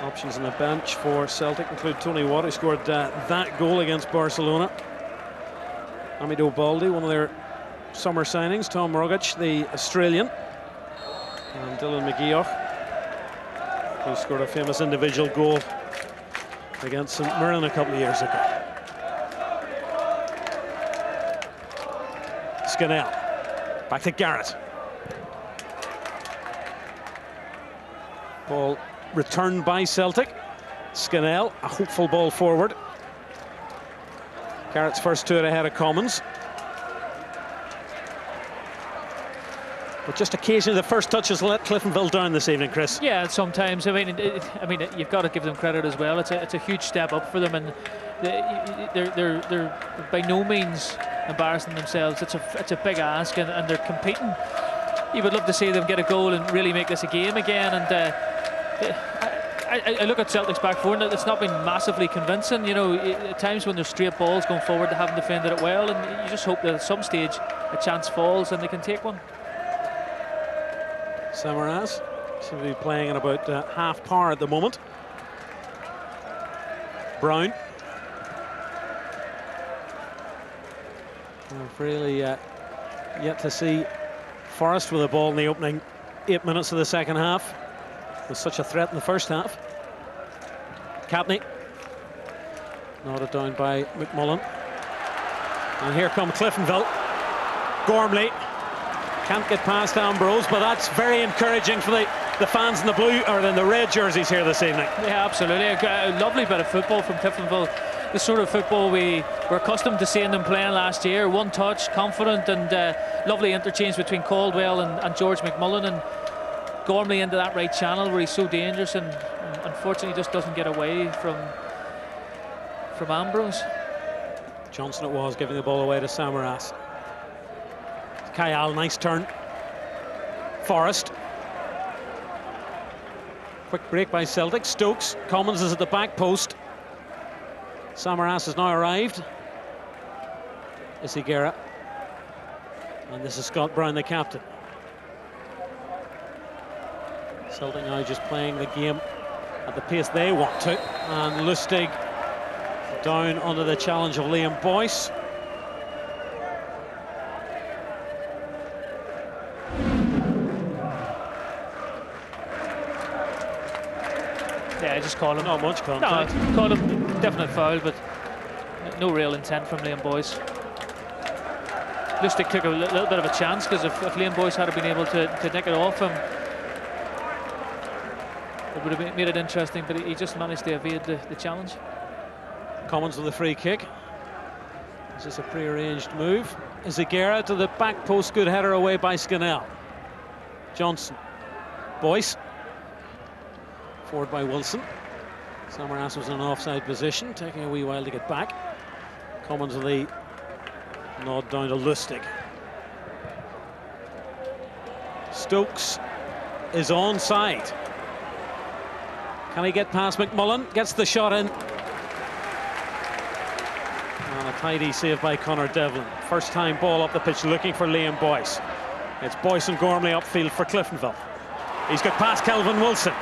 Options on the bench for Celtic include Tony Watt, who scored that goal against Barcelona. Amido Baldi, one of their summer signings. Tom Rogic, the Australian. And Dylan McGeoch, who scored a famous individual goal against St Mirren a couple of years ago. Scannell. Back to Garrett. Ball returned by Celtic. Scannell, a hopeful ball forward. Garrett's first to it ahead of Commons. But just occasionally the first touches let Cliftonville down this evening, Chris. Yeah, sometimes. I mean, you've got to give them credit as well. It's a huge step up for them, and they're by no means embarrassing themselves. It's a big ask, and they're competing. You would love to see them get a goal and really make this a game again. And I look at Celtic's back four, and it's not been massively convincing. You know, at times when there's straight balls going forward, they haven't defended it well, and you just hope that at some stage a chance falls and they can take one. Samaras seems to be playing at about half par at the moment. Brown. We've really yet to see Forrest with the ball in the opening 8 minutes of the second half. Was such a threat in the first half. Capney. Nodded down by McMullen. And here come Cliftonville. Gormley. Can't get past Ambrose, but that's very encouraging for the fans in the blue or in the red jerseys here this evening. Yeah, absolutely. A lovely bit of football from Cliftonville. The sort of football we were accustomed to seeing them playing last year. One touch, confident, and lovely interchange between Caldwell and George McMullen, and Gormley into that right channel where he's so dangerous and unfortunately just doesn't get away from Ambrose. Johnson it was, giving the ball away to Samaras. Kayal, nice turn. Forrest. Quick break by Celtic. Stokes. Commons is at the back post. Samaras has now arrived. Izagirre. And this is Scott Brown, the captain. Celtic now just playing the game at the pace they want to. And Lustig down under the challenge of Liam Boyce. Yeah, I just call him. Not much contact. No, called him definite foul, but no real intent from Liam Boyce. Lustig took a little bit of a chance, because if Liam Boyce had been able to nick it off him, it would have made it interesting, but he just managed to evade the challenge. Commons with a free kick. Is this a pre-arranged move? Izagirre to the back post, good header away by Scannell. Johnson. Boyce. Forward by Wilson. Samaras was in an offside position, taking a wee while to get back. Commons with the nod down to Lustig. Stokes is onside. Can he get past McMullen? Gets the shot in. And a tidy save by Conor Devlin. First time ball up the pitch, looking for Liam Boyce. It's Boyce and Gormley upfield for Cliftonville. He's got past Kelvin Wilson.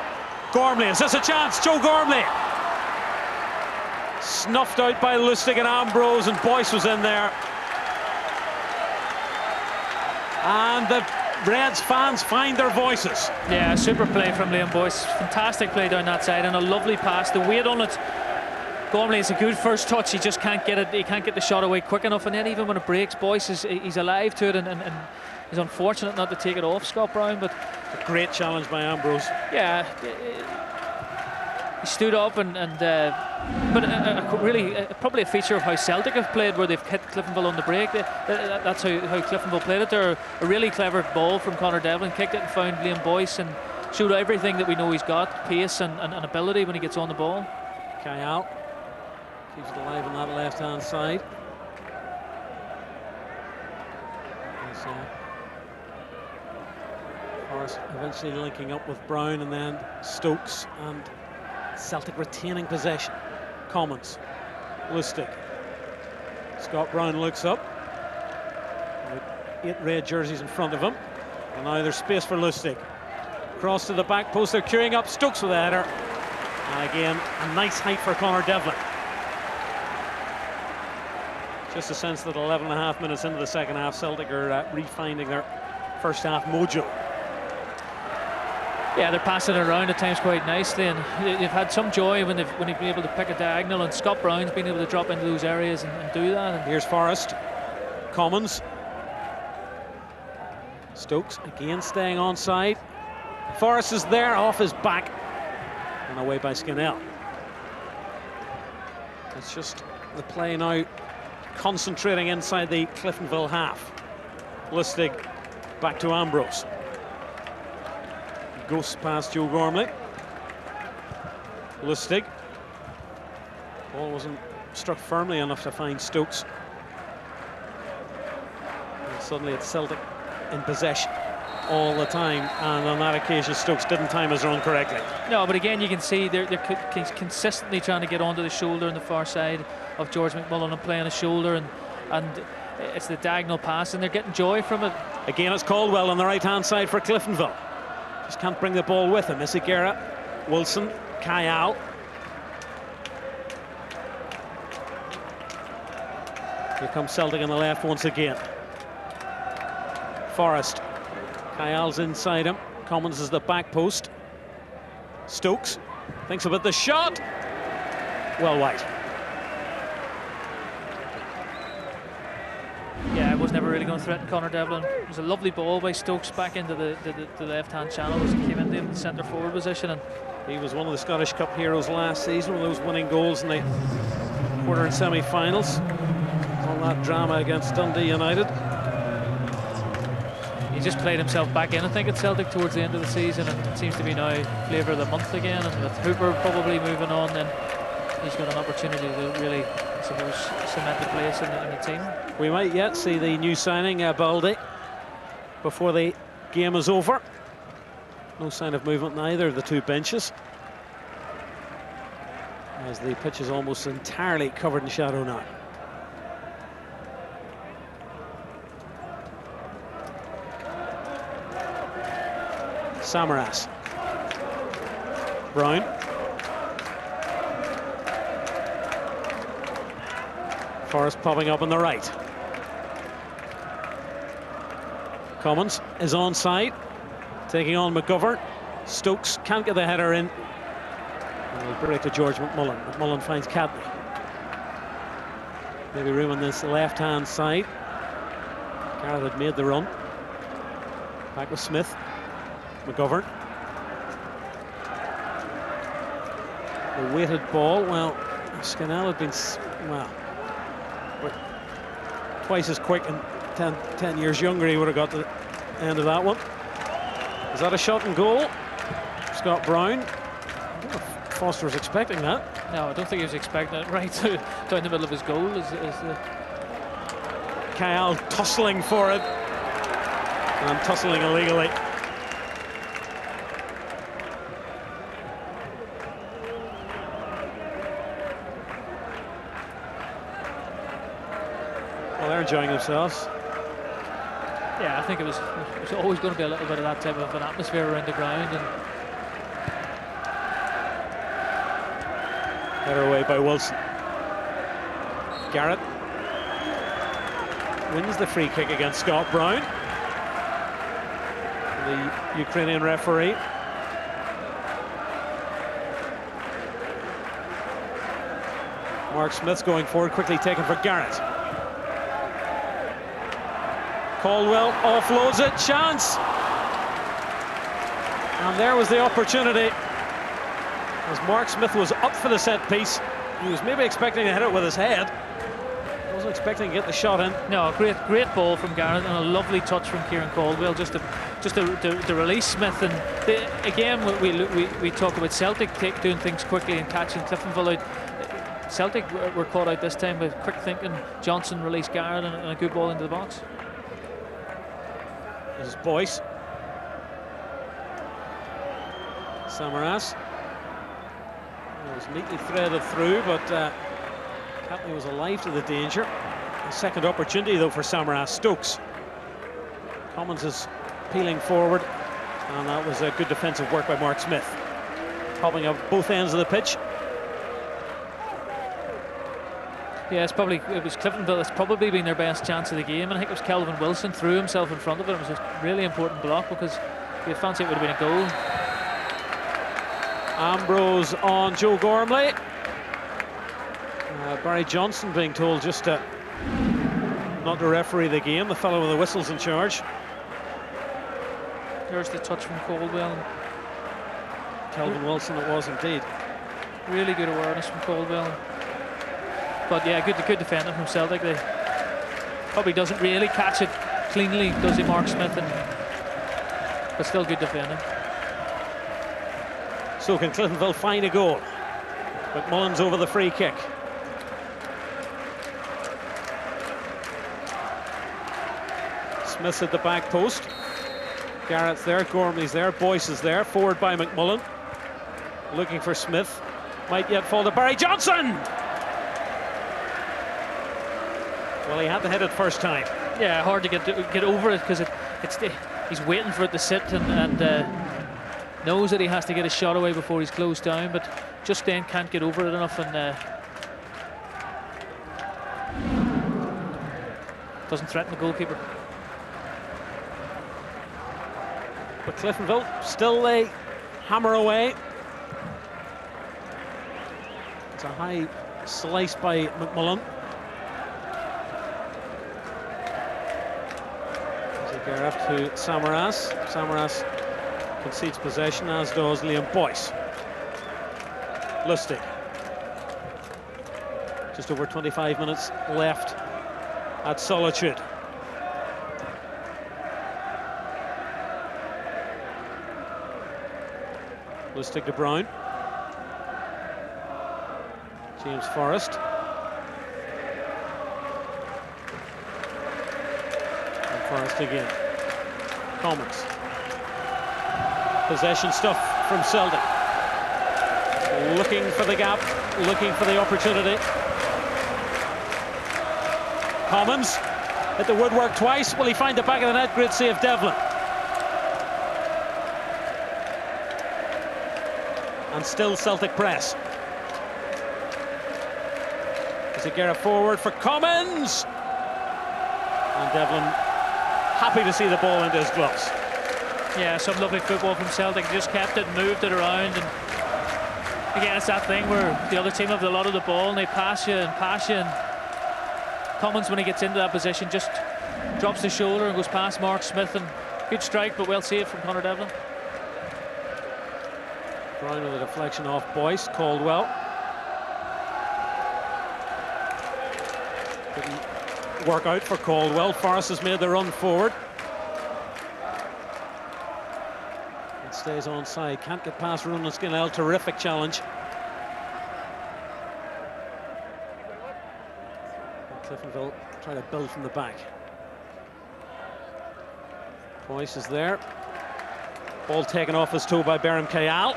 Gormley, is this a chance? Joe Gormley! Snuffed out by Lustig and Ambrose, and Boyce was in there. And the Reds fans find their voices. Yeah, super play from Liam Boyce. Fantastic play down that side, and a lovely pass. The weight on it. Gormley is a good first touch. He just can't get it. He can't get the shot away quick enough. And then even when it breaks, Boyce he's alive to it, and he's unfortunate not to take it off Scott Brown. But a great challenge by Ambrose. Yeah, he stood up but really probably a feature of how Celtic have played, where they've hit Cliftonville on the break. That's how Cliftonville played it. They're a really clever ball from Conor Devlin, kicked it and found Liam Boyce and showed everything that we know he's got, pace and ability when he gets on the ball. Kayal keeps it alive on that left-hand side. Forrest eventually linking up with Brown, and then Stokes, and Celtic retaining possession. Commons, Lustig. Scott Brown looks up. With 8 red jerseys in front of him. And now there's space for Lustig. Cross to the back post, they're queuing up. Stokes with a header. And again, a nice height for Conor Devlin. Just a sense that 11.5 minutes into the second half, Celtic are refinding their first half mojo. Yeah, they're passing it around at times quite nicely, and they've had some joy when they've been able to pick a diagonal, and Scott Brown's been able to drop into those areas and do that. And here's Forrest. Commons. Stokes again staying onside. Forrest is there, off his back, and away by Scannell. It's just the play now concentrating inside the Cliftonville half. Lustig back to Ambrose. Goes past Joe Gormley. Lustig. Ball wasn't struck firmly enough to find Stokes. And suddenly it's Celtic in possession all the time, and on that occasion Stokes didn't time his run correctly. No, but again you can see they're consistently trying to get onto the shoulder on the far side of George McMullen and play on his shoulder, and it's the diagonal pass, and they're getting joy from it. Again, it's Caldwell on the right-hand side for Cliftonville. Just can't bring the ball with him. Izagirre, Wilson, Kayal. Here comes Celtic on the left once again. Forrest. Kayal's inside him. Commons is the back post. Stokes thinks about the shot. Well wide. Yeah, it was never really going to threaten Conor Devlin. It was a lovely ball by Stokes back into the left-hand channel as he came into the centre-forward position. And he was one of the Scottish Cup heroes last season, one of those winning goals in the quarter and semi-finals. All that drama against Dundee United. He just played himself back in, I think, at Celtic towards the end of the season, and it seems to be now flavour of the month again. And with Hooper probably moving on, then he's got an opportunity to really, I suppose, cement the place in the team. We might yet see the new signing, Baldy, before the game is over. No sign of movement in either of the two benches, as the pitch is almost entirely covered in shadow now. Samaras. Brown. Forrest popping up on the right. Commons is onside, taking on McGovern. Stokes can't get the header in. And we'll break to George McMullen. McMullen finds Cadney. Maybe room on this left-hand side. Garrett had made the run. Back with Smith. McGovern. The weighted ball. Well, Scannell had been, well, twice as quick and 10 years younger. He would have got to the end of that one. Is that a shot and goal? Scott Brown. I don't know if Foster was expecting that. No, I don't think he was expecting it. Right down the middle of his goal is the... Kyle tussling for it. And tussling illegally. Well, they're enjoying themselves. Yeah, I think it was always going to be a little bit of that type of an atmosphere around the ground. And better away by Wilson. Garrett wins the free kick against Scott Brown. The Ukrainian referee. Mark Smith's going forward, quickly taken for Garrett. Caldwell offloads it, chance! And there was the opportunity. As Mark Smith was up for the set piece, he was maybe expecting to hit it with his head. Wasn't expecting to get the shot in. No, great ball from Garrett and a lovely touch from Kieran Caldwell just to release Smith. And again, we talk about Celtic doing things quickly and catching Cliftonville out. Celtic were caught out this time with quick thinking. Johnson released Garrett and a good ball into the box. This is Boyce. Samaras. It was neatly threaded through, but Catley was alive to the danger. A second opportunity, though, for Samaras. Stokes. Commons is peeling forward, and that was a good defensive work by Mark Smith. Popping up both ends of the pitch. Yeah, it was Cliftonville. It's probably been their best chance of the game, and I think it was Kelvin Wilson threw himself in front of it. It was a really important block because you'd fancy it would have been a goal. Ambrose on Joe Gormley. Barry Johnson being told just to not to referee the game, the fellow with the whistle's in charge. There's the touch from Caldwell. Kelvin Wilson it was indeed. Really good awareness from Caldwell. But yeah, good defending from Celtic. They probably doesn't really catch it cleanly, does he, Mark Smith? But still good defending. So can Cliftonville find a goal? McMullen's over the free kick. Smith's at the back post. Garrett's there, Gormley's there, Boyce is there. Forward by McMullen. Looking for Smith. Might yet fall to Barry Johnson! Well, he had to hit it first time. Yeah, hard to get over it because he's waiting for it to sit and knows that he has to get a shot away before he's closed down, but just then can't get over it enough and doesn't threaten the goalkeeper. But Cliftonville still they hammer away. It's a high slice by McMullen. Gareth to Samaras. Samaras concedes possession, as does Liam Boyce. Lustig. Just over 25 minutes left at Solitude. Lustig to Brown. James Forrest. Forrest again. Commons. Possession stuff from Celtic. Looking for the gap, looking for the opportunity. Commons hit the woodwork twice. Will he find the back of the net? Great save, Devlin. And still Celtic press. As a Garrett forward for Commons. And Devlin happy to see the ball into his gloves. Yeah, some lovely football from Celtic. Just kept it, moved it around, and Again, it's that thing where the other team have a lot of the ball and they pass you and pass you. And Cummins, when he gets into that position, just drops the shoulder and goes past Mark Smith. And good strike, but well saved from Conor Devlin. Brown with a deflection off Boyce. Caldwell. Didn't work out for Caldwell. Forrest has made the run forward. And stays onside. Can't get past Ronan Skinnell. Terrific challenge. And Cliftonville try to build from the back. Boyce is there. Ball taken off his toe by Berham Kayal.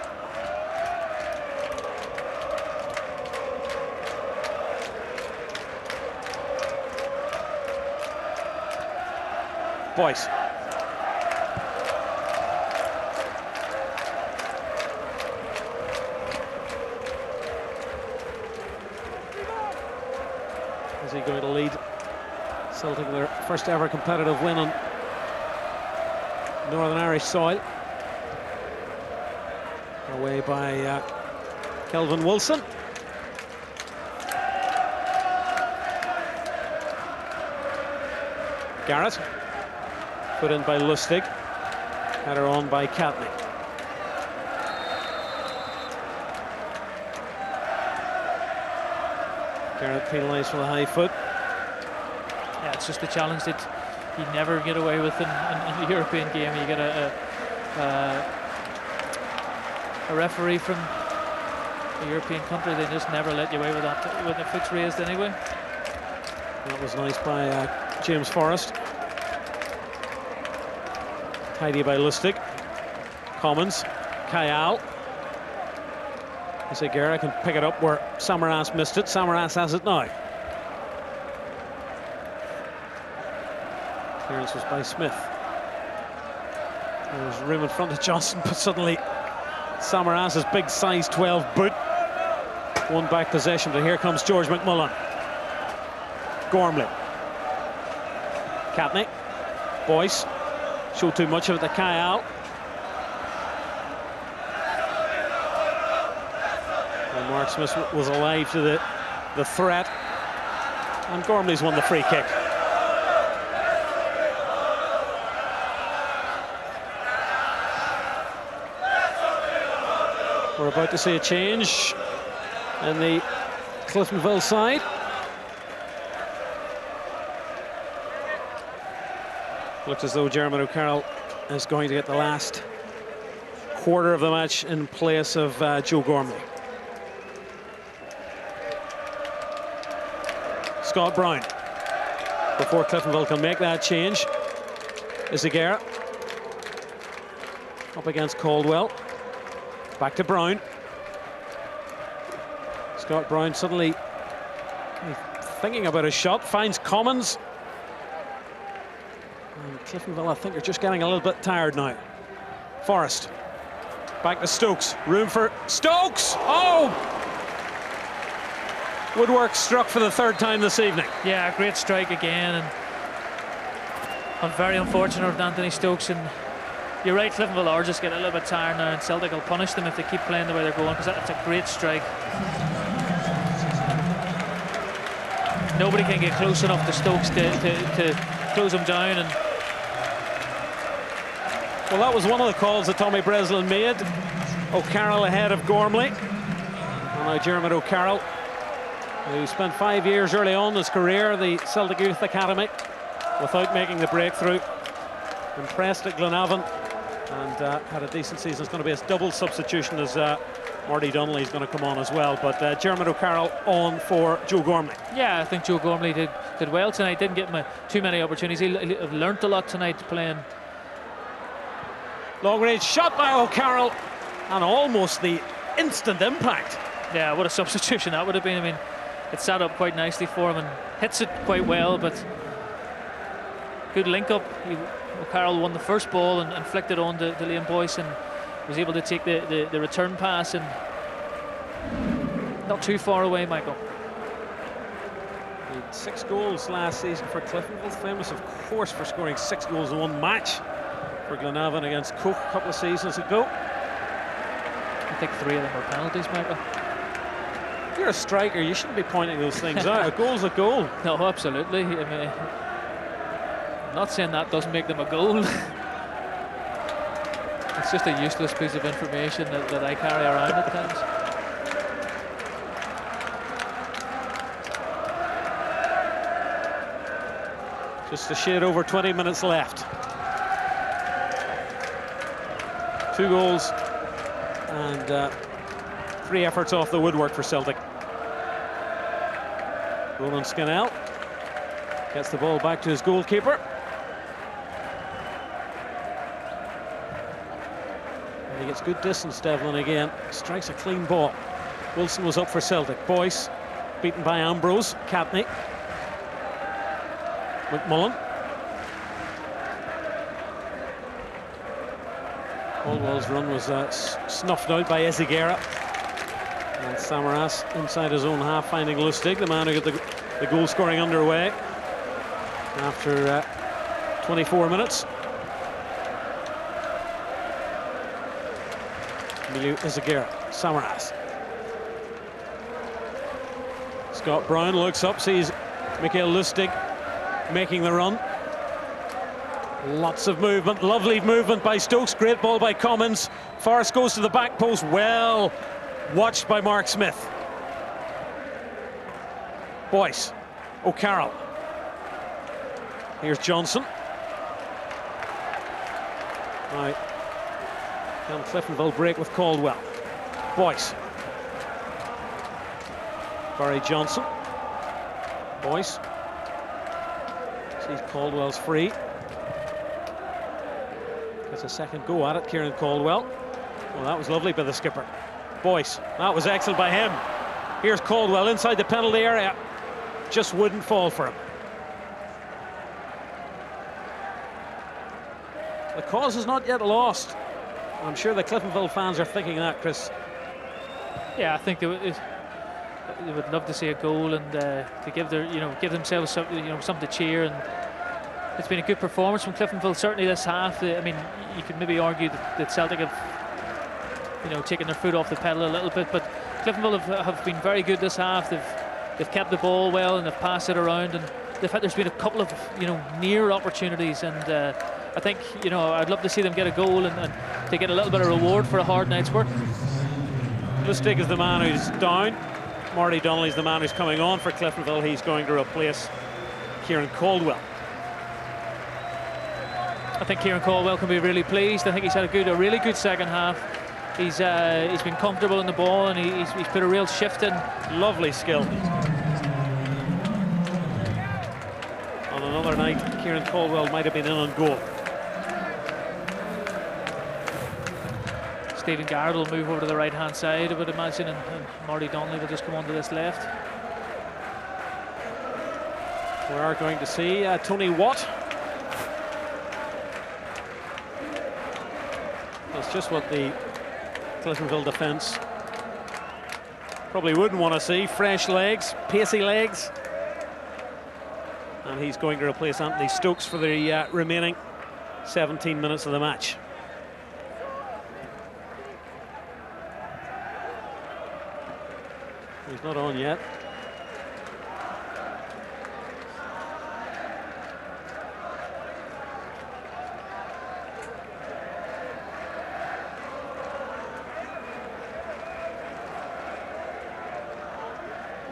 Boyce. Is he going to lead Celtic in their first ever competitive win on Northern Irish soil? Away by Kelvin Wilson. Garrett. Put in by Lustig. Header on by Catney. Garrett penalised for the high foot. Yeah, it's just a challenge that you never get away with in the European game. You get a referee from a European country, they just never let you away with that when the foot's raised anyway. That was nice by James Forrest. Tidy by Lustig. Commons. Kayal. Segura can pick it up where Samaras missed it. Samaras has it now. Clearance was by Smith. There was room in front of Johnson, but suddenly Samaras' big size 12 boot won back possession, but here comes George McMullen. Gormley. Catney. Boyce. Showed too much of it to Kayal. And Mark Smith was alive to the threat. And Gormley's won the free kick. We're about to see a change in the Cliftonville side. Looks as though Jeremy O'Carroll is going to get the last quarter of the match in place of Joe Gormley. Scott Brown, before Cliftonville can make that change, is Aguirre up against Caldwell. Back to Brown. Scott Brown suddenly thinking about a shot, finds Commons. And Cliftonville, I think, are just getting a little bit tired now. Forrest. Back to Stokes. Room for Stokes! Oh! Woodwork struck for the third time this evening. Yeah, great strike again. And very unfortunate of Anthony Stokes. And you're right, Cliftonville are just getting a little bit tired now, and Celtic will punish them if they keep playing the way they're going, because that's a great strike. Nobody can get close enough to Stokes to close him down. And well, that was one of the calls that Tommy Breslin made. O'Carroll ahead of Gormley. And now Jeremy O'Carroll, who spent 5 years early on in his career at the Celtic Youth Academy without making the breakthrough. Impressed at Glenavon and had a decent season. It's going to be a double substitution as Marty Donnelly is going to come on as well. But Jeremy O'Carroll on for Joe Gormley. Yeah, I think Joe Gormley did well tonight. Didn't get too many opportunities. He learnt a lot tonight playing. Long range shot by O'Carroll, and almost the instant impact. Yeah, what a substitution that would have been. I mean, it sat up quite nicely for him and hits it quite well, but good link up. O'Carroll won the first ball and flicked it on to Liam Boyce and was able to take the return pass, and not too far away, Michael. He had 6 goals last season for Cliftonville, famous of course for scoring 6 goals in one match for Glenavon against Cook a couple of seasons ago. think 3 of them were penalties, Michael. If you're a striker, you shouldn't be pointing those things out. A goal's a goal. No, absolutely. I mean, I'm not saying that doesn't make them a goal. It's just a useless piece of information that I carry around at times. Just a shade over 20 minutes left. 2 goals and 3 efforts off the woodwork for Celtic. Ronan Scannell gets the ball back to his goalkeeper. And he gets good distance, Devlin again. Strikes a clean ball. Wilson was up for Celtic. Boyce beaten by Ambrose. Catney. McMullen. Caldwell's run was snuffed out by Eziguera. And Samaras inside his own half, finding Lustig, the man who got the goal scoring underway after 24 minutes. Emilio Eziguera, Samaras. Scott Brown looks up, sees Mikael Lustig making the run. Lots of movement, lovely movement by Stokes, great ball by Commons. Forrest goes to the back post, well watched by Mark Smith. Boyce, O'Carroll. Here's Johnson. Now, can Cliftonville break with Caldwell? Boyce. Barry Johnson. Boyce. Sees Caldwell's free. Gets a second go at it, Kieran Caldwell. Well, that was lovely by the skipper. Boyce, that was excellent by him. Here's Caldwell inside the penalty area. Just wouldn't fall for him. The cause is not yet lost. I'm sure the Cliftonville fans are thinking that, Chris. Yeah, I think they would love to see a goal and to give give themselves something to cheer. And it's been a good performance from Cliftonville, certainly this half. I mean, you could maybe argue that Celtic have taken their foot off the pedal a little bit, but Cliftonville have been very good this half. They've kept the ball well and they've passed it around, and there's been a couple of near opportunities, and I think I'd love to see them get a goal and to get a little bit of reward for a hard night's work. Lustig is the man who's down. Marty Donnelly's the man who's coming on for Cliftonville. He's going to replace Kieran Caldwell. I think Kieran Caldwell can be really pleased. I think he's had a really good second half. He's been comfortable in the ball, and he's put a real shift in. Lovely skill. On another night, Kieran Caldwell might have been in on goal. Stephen Garrett will move over to the right-hand side, I would imagine, and Marty Donnelly will just come onto this left. We are going to see Tony Watt. That's just what the Cliftonville defence probably wouldn't want to see. Fresh legs, pacey legs. And he's going to replace Anthony Stokes for the remaining 17 minutes of the match. He's not on yet.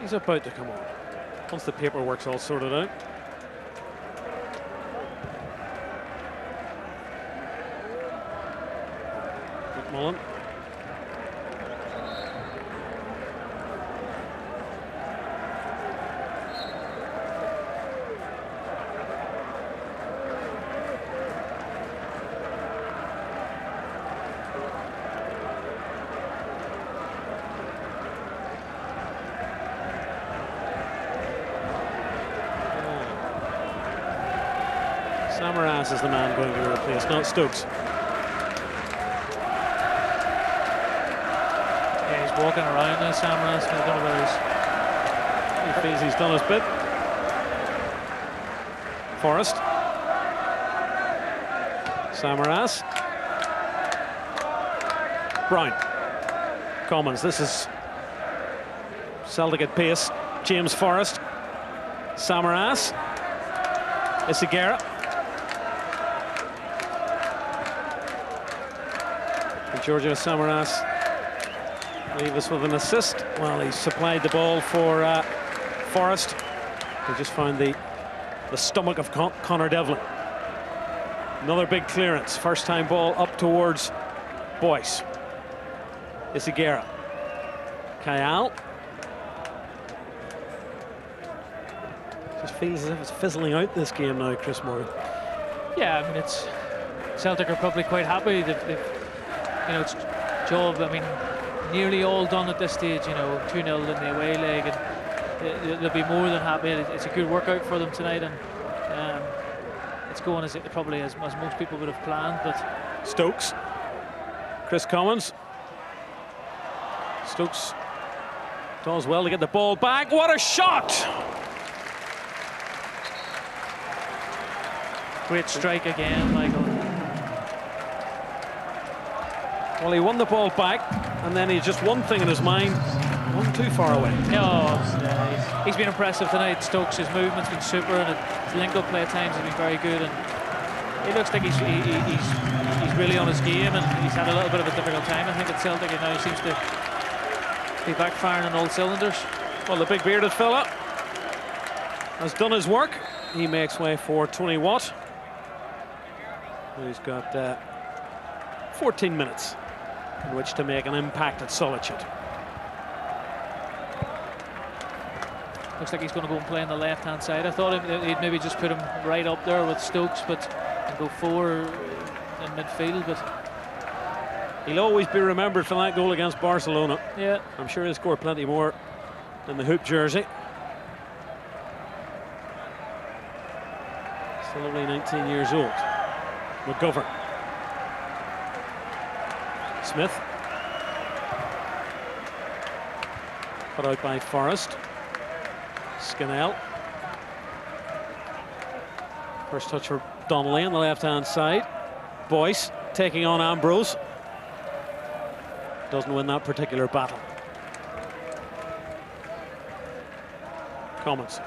He's about to come on once the paperwork's all sorted out. McMullen. Samaras is the man going to replace, not Stokes. Yeah, he's walking around now, Samaras. I don't know whether he feels he's done his bit. Forrest. Samaras. Brown. Commons. This is Celtic at pace. James Forrest, Samaras, Isigera. And Giorgio Samaras leave us with an assist. Well, he supplied the ball for Forrest. He just found the stomach of Conor Devlin. Another big clearance. First time ball up towards Boyce. Isigera. Kayal. Just feels as if it's fizzling out this game now, Chris Moore. Yeah, I mean, it's Celtic are probably quite happy. They've you know, it's job. I mean, nearly all done at this stage. You know, 2-0 in the away leg, and they'll be more than happy. It's a good workout for them tonight, and it's going as most people would have planned. But Stokes, Chris Commons. Stokes does well to get the ball back. What a shot! Great strike again, Michael. Well, he won the ball back, and then he just one thing in his mind, one too far away. No, he's been impressive tonight. Stokes, his movement's been super, and his link-up play at times has been very good. And he looks like he's really on his game, and he's had a little bit of a difficult time, I think, at Celtic, and now he seems to be backfiring on all cylinders. Well, the big bearded fella has done his work. He makes way for Tony Watt, who's got 14 minutes in which to make an impact at Solitude. Looks like he's going to go and play on the left-hand side. I thought he'd maybe just put him right up there with Stokes, and go 4 in midfield, but he'll always be remembered for that goal against Barcelona. Yeah, I'm sure he'll score plenty more in the hoop jersey. Still only 19 years old. McGovern. Smith. Cut out by Forrest. Scannell. First touch for Donnelly on the left-hand side. Boyce taking on Ambrose. Doesn't win that particular battle. Commons.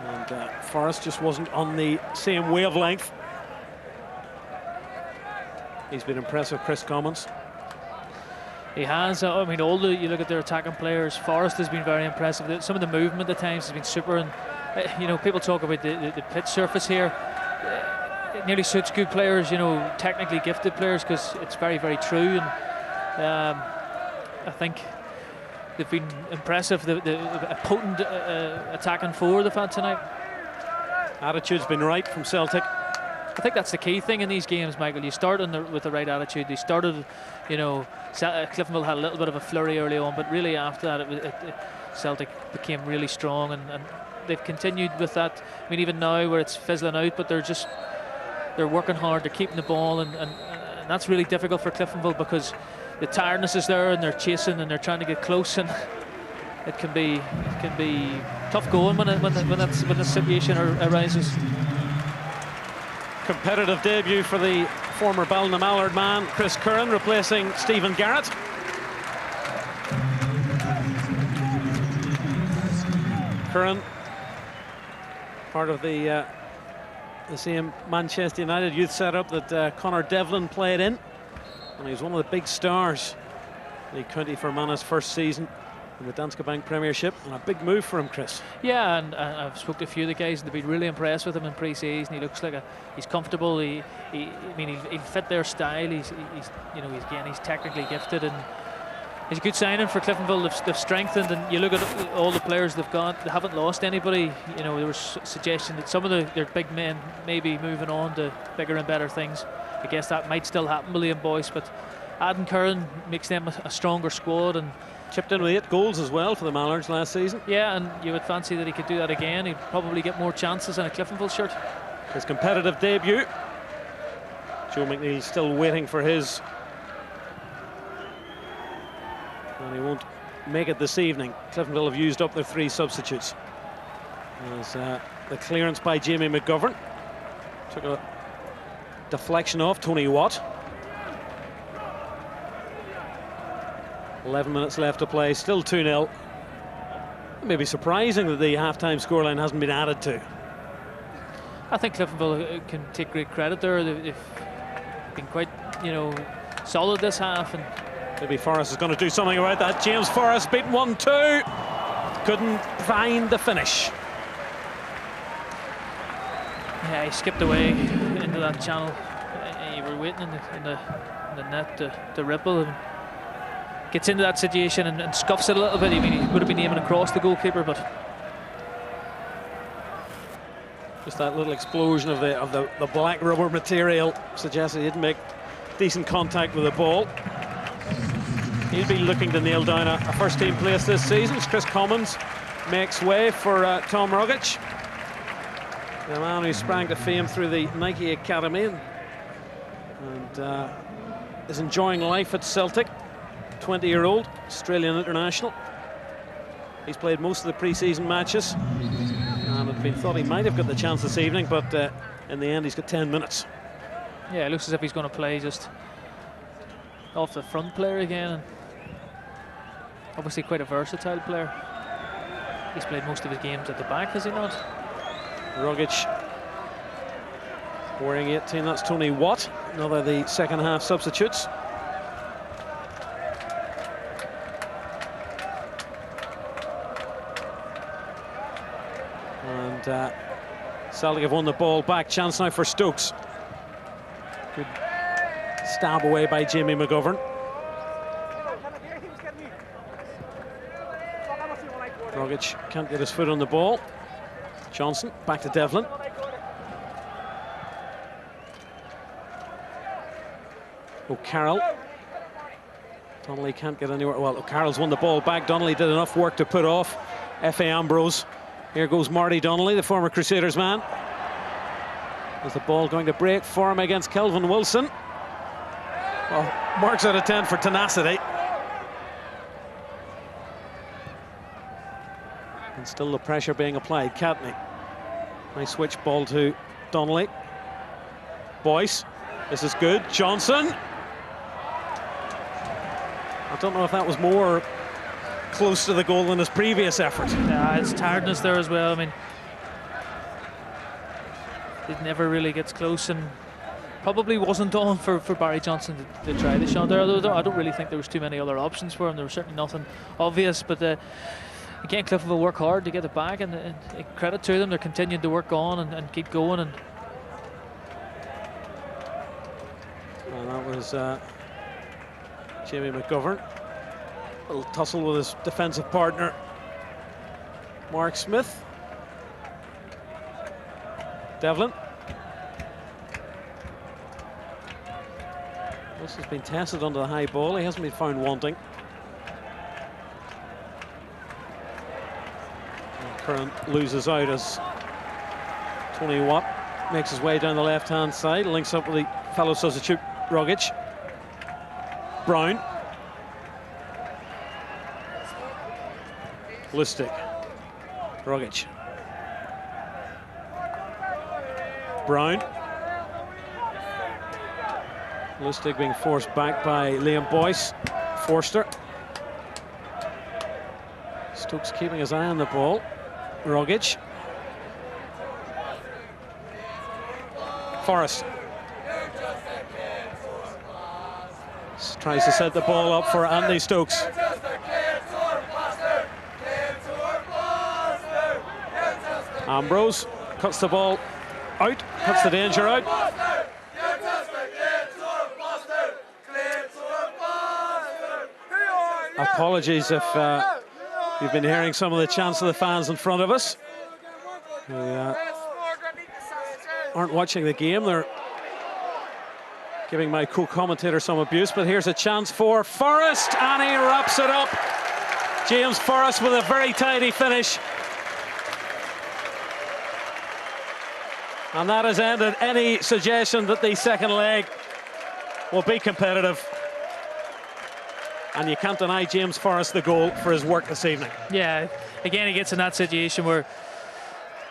And Forrest just wasn't on the same wavelength. He's been impressive, Chris Commons. he has. I mean, you look at their attacking players. Forrest has been very impressive. Some of the movement at times has been super, and you know, people talk about the pitch surface here. It nearly suits good players, you know, technically gifted players, because it's very, very true. And I think they've been impressive. A potent attacking four they've had tonight. Attitude's been right from Celtic. I think that's the key thing in these games, Michael. You start with the right attitude. They started, you know, Cliftonville had a little bit of a flurry early on, but really after that, Celtic became really strong, and they've continued with that. I mean, even now where it's fizzling out, but they're working hard. They're keeping the ball, and that's really difficult for Cliftonville, because the tiredness is there, and they're chasing and they're trying to get close, and it can be tough going when the situation arises. Competitive debut for the former Ballina-Mallard man, Chris Curran, replacing Stephen Garrett. Curran, part of the same Manchester United youth setup that Conor Devlin played in, and he's one of the big stars in the County Fermannah's first season in the Danske Bank Premiership, and a big move for him, Chris. Yeah, and I've spoken to a few of the guys, and they've been really impressed with him in pre-season. He looks like he's comfortable. I mean, he'll fit their style. He's technically gifted, and he's a good signing for Cliftonville. They've strengthened, and you look at all the players they've got. They haven't lost anybody. You know, there was suggestion that some of their big men may be moving on to bigger and better things. I guess that might still happen with Liam Boyce, but adding Curran makes them a stronger squad, and chipped in with 8 goals as well for the Mallards last season. Yeah, and you would fancy that he could do that again. He'd probably get more chances in a Cliftonville shirt. His competitive debut. Joe McNeil still waiting for his. And he won't make it this evening. Cliftonville have used up their 3 substitutes. As the clearance by Jamie McGovern took a deflection off Tony Watt. 11 minutes left to play, still 2-0. Maybe surprising that the half-time scoreline hasn't been added to. I think Cliftonville can take great credit there. They've been quite, solid this half. And maybe Forrest is going to do something about that. James Forrest beaten 1-2. Couldn't find the finish. Yeah, he skipped away into that channel. You were waiting in the net to ripple. And gets into that situation and scuffs it a little bit. I mean, he would have been aiming across the goalkeeper, but just that little explosion of the black rubber material suggests he didn't make decent contact with the ball. He'll be looking to nail down a first-team place this season. Chris Commons makes way for Tom Rogic, the man who sprang to fame through the Nike Academy and is enjoying life at Celtic. 20-year-old Australian international. He's played most of the pre-season matches, and it had been thought he might have got the chance this evening, but in the end he's got 10 minutes. Yeah, it looks as if he's going to play just off the front player again. And obviously quite a versatile player. He's played most of his games at the back, has he not? Rogic wearing 18, that's Tony Watt, another of the second half substitutes. And Celtic have won the ball back. Chance now for Stokes. Good stab away by Jamie McGovern. Rogic can't get his foot on the ball. Johnson back to Devlin. O'Carroll. Donnelly can't get anywhere. Well, O'Carroll's won the ball back. Donnelly did enough work to put off F.A. Ambrose. Here goes Marty Donnelly, the former Crusaders man. Is the ball going to break for him against Kelvin Wilson? Well, marks out of 10 for tenacity. And still the pressure being applied. Catney. Nice switch ball to Donnelly. Boyce. This is good. Johnson. I don't know if that was more close to the goal than his previous effort. Yeah, it's tiredness there as well. I mean, it never really gets close, and probably wasn't on for Barry Johnson to try the shot there. Although I don't really think there was too many other options for him. There was certainly nothing obvious, but again, Cliftonville work hard to get it back, and credit to them. They're continuing to work on and keep going. And that was Jamie McGovern. A little tussle with his defensive partner, Mark Smith. Devlin. This has been tested under the high ball. He hasn't been found wanting. And Curran loses out as Tony Watt makes his way down the left-hand side, links up with the fellow substitute Rogic. Brown. Lustig. Rogic. Brown. Lustig being forced back by Liam Boyce. Forster. Stokes keeping his eye on the ball. Rogic. Forrest. Tries to set the ball up for Andy Stokes. Ambrose cuts the ball out, cuts the danger out. Apologies if you've been hearing some of the chants of the fans in front of us. Who aren't watching the game. They're giving my co-commentator some abuse, but here's a chance for Forrest, and he wraps it up. James Forrest with a very tidy finish. And that has ended any suggestion that the second leg will be competitive. And you can't deny James Forrest the goal for his work this evening. Yeah, again, he gets in that situation where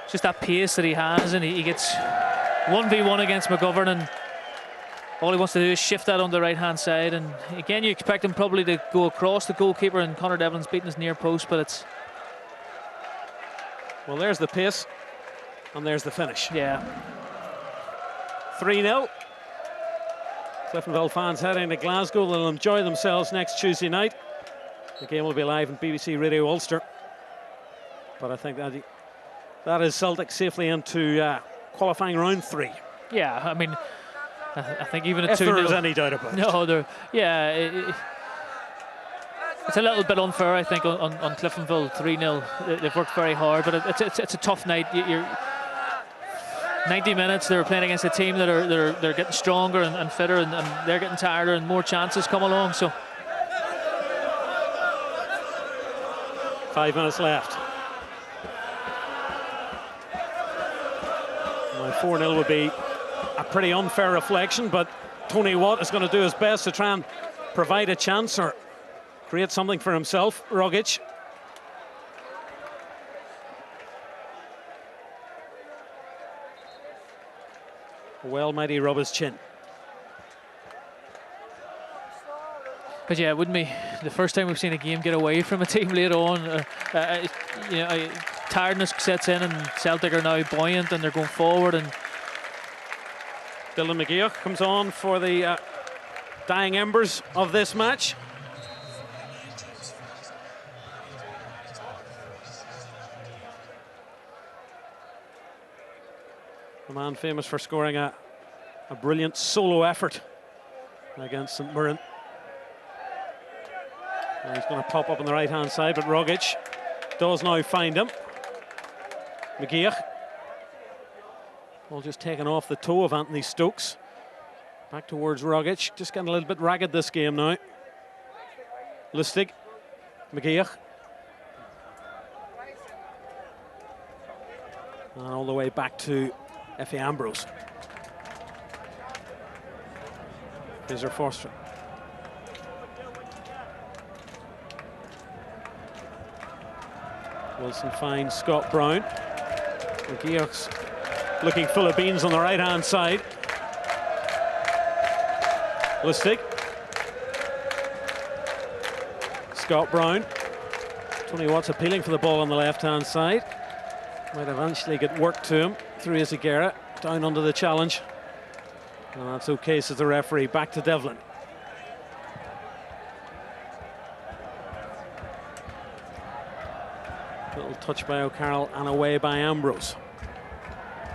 just that pace that he has, and he gets 1v1 against McGovern, and all he wants to do is shift that on the right-hand side, and again, you expect him probably to go across the goalkeeper, and Conor Devlin's beating his near post, but it's... Well, there's the pace, and there's the finish. Yeah. 3-0. Cliftonville fans heading to Glasgow. They'll enjoy themselves next Tuesday night. The game will be live on BBC Radio Ulster. But I think that is Celtic safely into qualifying round 3. Yeah, I mean, I think even a 2-0... If there is any doubt about it. No, it's a little bit unfair, I think, on Cliftonville. 3-0. They've worked very hard, but it's a tough night. You're 90 minutes. They're playing against a team that they're getting stronger and fitter, and they're getting tireder, and more chances come along. So 5 minutes left. Well, 4-0 would be a pretty unfair reflection, but Tony Watt is going to do his best to try and provide a chance or create something for himself. Rogic. Well, might he rub his chin. But yeah, it wouldn't be the first time we've seen a game get away from a team later on. Tiredness sets in, and Celtic are now buoyant and they're going forward. And Dylan McGeoch comes on for the dying embers of this match. The man famous for scoring a brilliant solo effort against St Mirren. And he's going to pop up on the right-hand side, but Rogic does now find him. McGeoch. Ball just taken off the toe of Anthony Stokes. Back towards Rogic. Just getting a little bit ragged this game now. Lustig. McGeoch. And all the way back to Effie Ambrose. Here's our Forster. Wilson finds Scott Brown. McGeoch's looking full of beans on the right-hand side. Lustig. Scott Brown. Tony Watt's appealing for the ball on the left-hand side. Might eventually get work to him through Izagirre, down under the challenge. And that's okay, says the referee. Back to Devlin. Little touch by O'Carroll and away by Ambrose.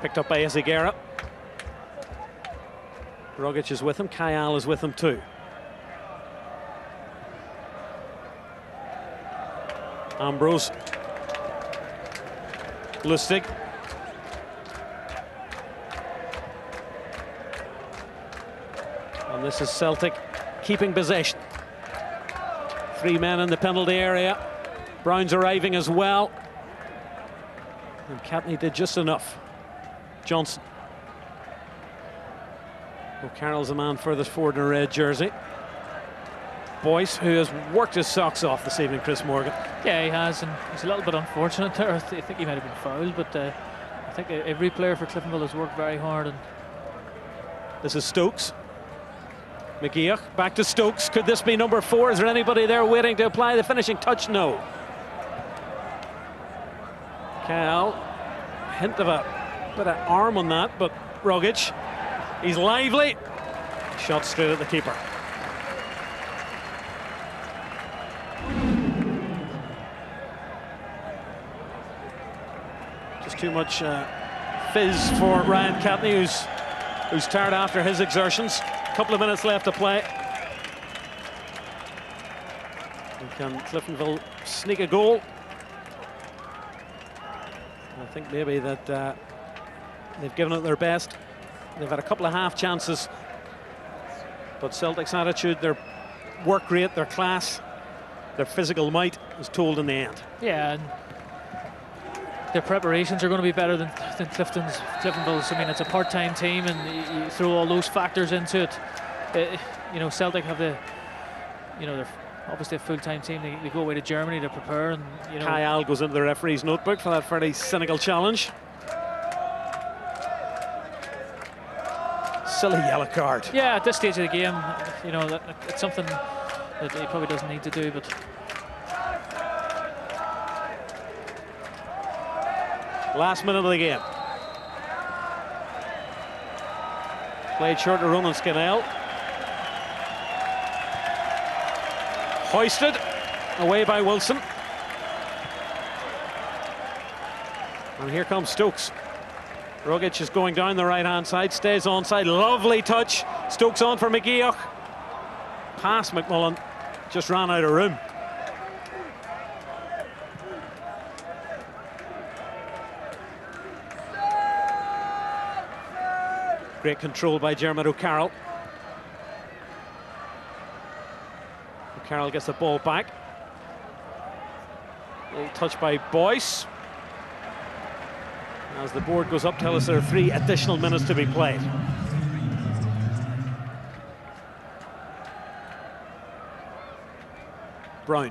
Picked up by Izagirre. Rogic is with him. Kayal is with him too. Ambrose. Lustig. And this is Celtic keeping possession. 3 men in the penalty area. Brown's arriving as well. And Catney did just enough. Johnson. O'Carroll's the man furthest forward in a red jersey. Boyce, who has worked his socks off this evening, Chris Morgan. Yeah, he has, and he's a little bit unfortunate there. I think he might have been fouled, but I think every player for Cliftonville has worked very hard. And this is Stokes. McGeoch back to Stokes. Could this be number 4? Is there anybody there waiting to apply the finishing touch? No. Cal, hint of a bit of arm on that, but Rogic, he's lively. Shot straight at the keeper. Just too much fizz for Ryan Catney, who's tired after his exertions. A couple of minutes left to play. And can Cliftonville sneak a goal? I think maybe that they've given it their best. They've had a couple of half chances, but Celtic's attitude, their work rate, their class, their physical might is told in the end. Yeah, and their preparations are going to be better than Cliftonville's. I mean, it's a part-time team, and you throw all those factors into it. You know, Celtic have they're obviously a full-time team. They go away to Germany to prepare, and you know. Kayal goes into the referee's notebook for that fairly cynical challenge. silly yellow card. Yeah, at this stage of the game, you know, it's something that he probably doesn't need to do, but last minute of the game. Played short to Ronan Scannell. Hoisted away by Wilson. And here comes Stokes. Rogic is going down the right-hand side, stays onside. Lovely touch. Stokes on for McGeoch. Pass McMullen. Just ran out of room. Great control by Jeremy O'Carroll. O'Carroll gets the ball back. Little touch by Boyce. As the board goes up, tell us there are 3 additional minutes to be played. Brown.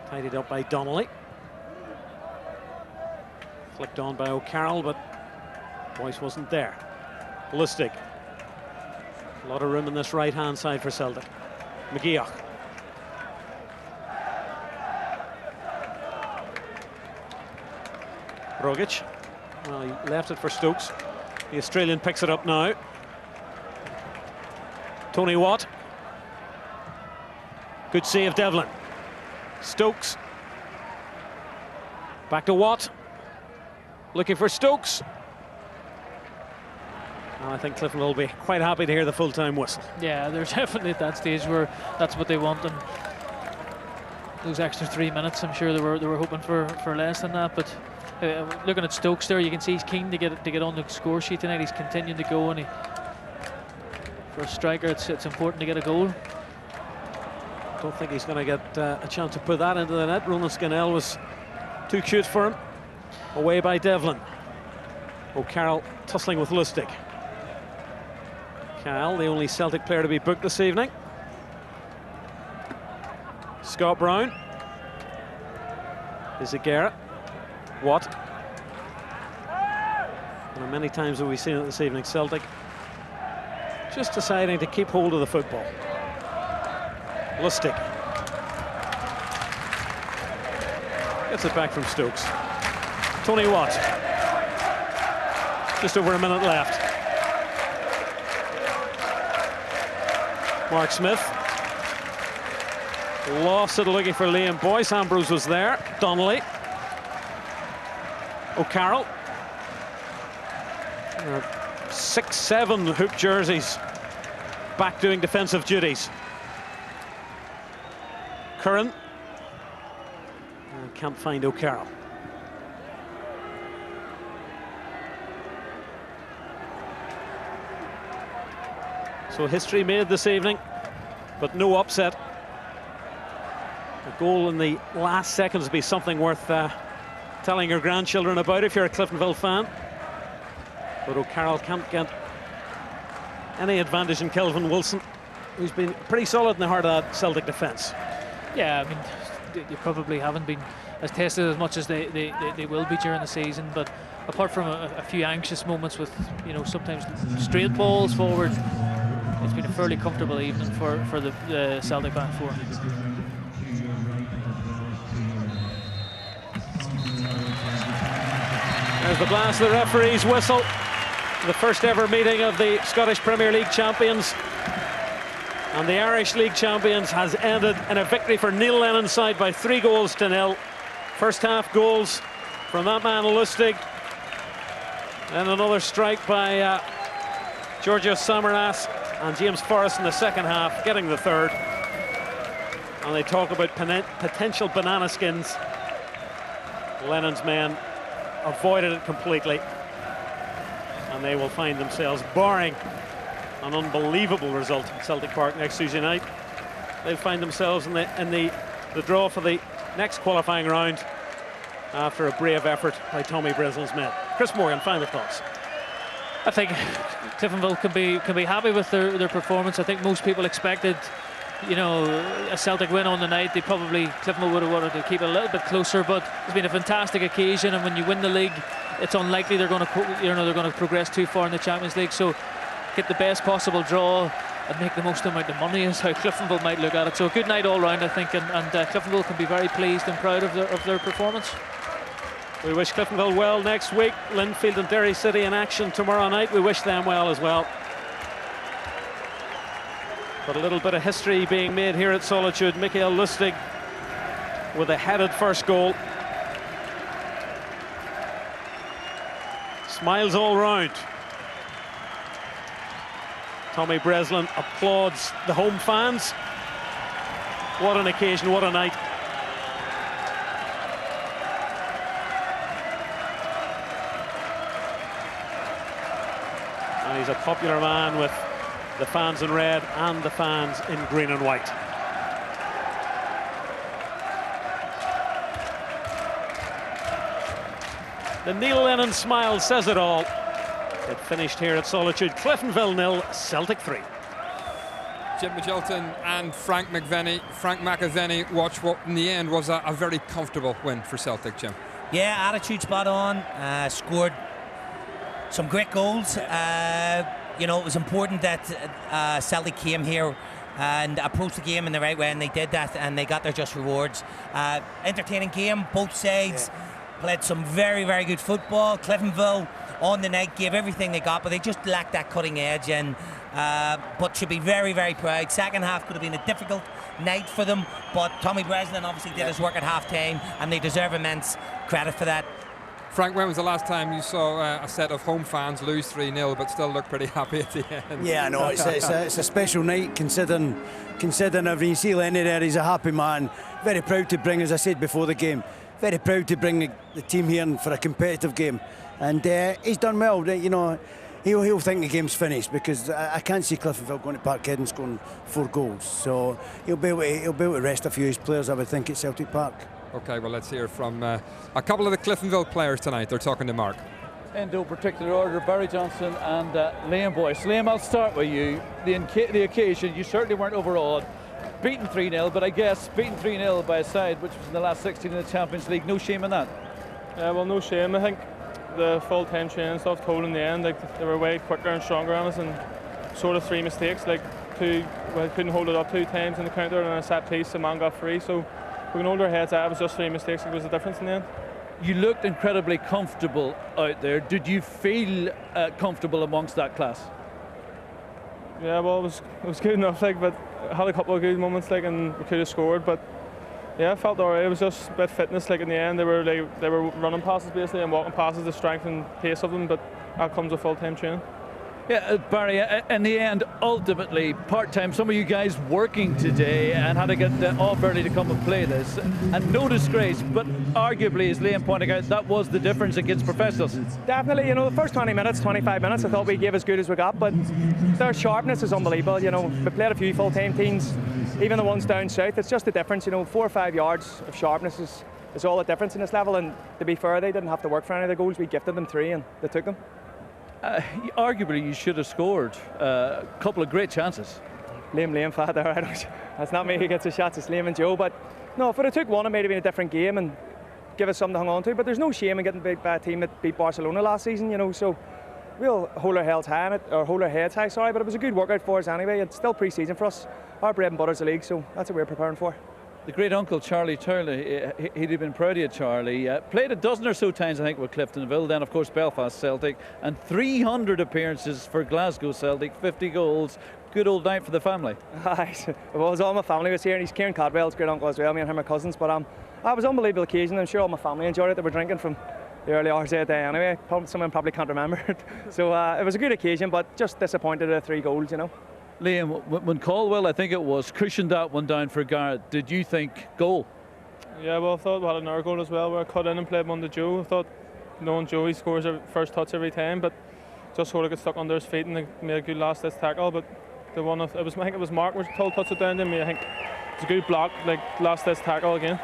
Tidied up by Donnelly. Flicked on by O'Carroll, but Boyce wasn't there. Lustig. A lot of room in this right-hand side for Celtic. McGeoch. Rogic. Well, he left it for Stokes. The Australian picks it up now. Tony Watt. Good save, Devlin. Stokes. Back to Watt. Looking for Stokes. I think Cliftonville will be quite happy to hear the full-time whistle. yeah, they're definitely at that stage where that's what they want, and those extra 3 minutes, I'm sure they were hoping for less than that. But looking at Stokes there, you can see he's keen to get on the score sheet tonight. He's continuing to go, and for a striker, it's important to get a goal. Don't think he's going to get a chance to put that into the net. Ronan Scannell was too cute for him. Away by Devlin. O'Carroll tussling with Lustig. Kyle, the only Celtic player to be booked this evening. Scott Brown. Is it Garrett? Watt. And many times have we seen it this evening, Celtic just deciding to keep hold of the football. Lustig. Gets it back from Stokes. Tony Watt. Just over a minute left. Mark Smith. Lost it looking for Liam Boyce. Ambrose was there. Donnelly. O'Carroll. 6-7 hoop jerseys back doing defensive duties. Curran. Can't find O'Carroll. So history made this evening, but no upset. A goal in the last seconds would be something worth telling your grandchildren about if you're a Cliftonville fan. But O'Carroll can't get any advantage in Kelvin Wilson, who's been pretty solid in the heart of that Celtic defence. Yeah, I mean, they probably haven't been as tested as much as they will be during the season, but apart from a few anxious moments with, you know, sometimes straight balls forward, it's been a fairly comfortable evening for the Celtic back four. There's the blast of the referee's whistle. The first ever meeting of the Scottish Premier League champions and the Irish League champions has ended in a victory for Neil Lennon's side by 3-0. First half goals from that man Lustig, and another strike by Georgios Samaras and James Forrest in the second half, getting the third. And they talk about potential banana skins. Lennon's men avoided it completely, and they will find themselves, barring an unbelievable result in Celtic Park next Tuesday night, they'll find themselves in the draw for the next qualifying round after a brave effort by Tommy Breslin's men. Chris Morgan, final thoughts. I think Cliftonville can be happy with their performance. I think most people expected, you know, a Celtic win on the night. Cliftonville would have wanted to keep it a little bit closer, but it's been a fantastic occasion, and when you win the league, it's unlikely they're going to progress too far in the Champions League. So get the best possible draw and make the most amount of money is how Cliftonville might look at it. So a good night all round, I think, and Cliftonville can be very pleased and proud of their performance. We wish Cliftonville well next week. Linfield and Derry City in action tomorrow night. We wish them well as well. But a little bit of history being made here at Solitude. Mikael Lustig with a headed first goal. Smiles all round. Tommy Breslin applauds the home fans. What an occasion, what a night. And he's a popular man with the fans in red and the fans in green and white. The Neil Lennon smile says it all. It finished here at Solitude. Cliftonville 0, Celtic 3. Jim Magilton and Frank McAvenny watch what in the end was a very comfortable win for Celtic, Jim. Yeah, attitude spot on. Scored some great goals. You know, it was important that Celtic came here and approached the game in the right way, and they did that, and they got their just rewards. Entertaining game, both sides played some very, very good football. Cliftonville on the night gave everything they got, but they just lacked that cutting edge, and but should be very, very proud. Second half could have been a difficult night for them, but Tommy Breslin obviously did his work at half-time, and they deserve immense credit for that. Frank, when was the last time you saw a set of home fans lose 3-0 but still look pretty happy at the end? Yeah, I know, it's a special night considering everything. You see Lenny there, he's a happy man. Very proud to bring, as I said before the game, very proud to bring the team here for a competitive game. And he's done well, you know. He'll think the game's finished, because I can't see Cliftonville going to Parkhead and scoring 4 goals. So he'll be able to rest a few of his players, I would think, at Celtic Park. OK, well, let's hear from a couple of the Cliftonville players tonight. They're talking to Mark. In no particular order, Barry Johnson and Liam Boyce. Liam, I'll start with you. The occasion, you certainly weren't overawed. Beaten 3-0, but I guess beaten 3-0 by a side which was in the last 16 in the Champions League. No shame in that? Well, no shame. I think the full-time training stuff told in the end, like, they were way quicker and stronger on us, and sort of 3 mistakes, like couldn't hold it up 2 times in the counter, and a set piece, the man got free. So we can hold our heads out. It was just 3 mistakes. It was the difference in the end. You looked incredibly comfortable out there. Did you feel comfortable amongst that class? Yeah, well, it was good enough, like, but I had a couple of good moments, like, and we could have scored, but yeah, I felt alright. It was just a bit fitness, like, in the end. They were running passes basically and walking passes, the strength and pace of them, but that comes with full-time training. Yeah, Barry, in the end, ultimately, part-time, some of you guys working today and had to get off early to come and play this, and no disgrace, but arguably, as Liam pointed out, that was the difference against professionals. Definitely, you know, the first 20 minutes, 25 minutes, I thought we gave as good as we got, but their sharpness is unbelievable. You know, we played a few full-time teams, even the ones down south. It's just the difference, you know, 4 or 5 yards of sharpness is all the difference in this level, and to be fair, they didn't have to work for any of the goals. We gifted them 3 and they took them. Arguably, you should have scored a couple of great chances. Liam fat there. That's not me who gets the shots, it's Liam and Joe. But no, if it had took one, it might have been a different game and give us something to hang on to. But there's no shame in getting beat by a team that beat Barcelona last season, you know. So we'll hold our heads high, but it was a good workout for us anyway. It's still pre-season for us. Our bread and butter's the league, so that's what we're preparing for. The great uncle Charlie Turley, he'd have been proud of you, Charlie. Played a dozen or so times, I think, with Cliftonville, then of course Belfast Celtic, and 300 appearances for Glasgow Celtic, 50 goals. Good old night for the family. Well, all my family was here, and he's Kieran Cadwell's great uncle as well, me and him are cousins. But it was an unbelievable occasion. I'm sure all my family enjoyed it. They were drinking from the early hours of the day anyway. Someone probably can't remember it. So it was a good occasion, but just disappointed at 3 goals, you know. Liam, when Caldwell, I think it was, cushioned that one down for Garrett, did you think goal? Yeah, well, I thought we had another goal as well, where I cut in and played one to Joe. I thought, knowing Joe, he scores a first touch every time, but just sort of got stuck under his feet and they made a good last-ditch tackle. But the one, I think it was Mark, was told touch it down to me. I think it's a good block, like last-ditch tackle again.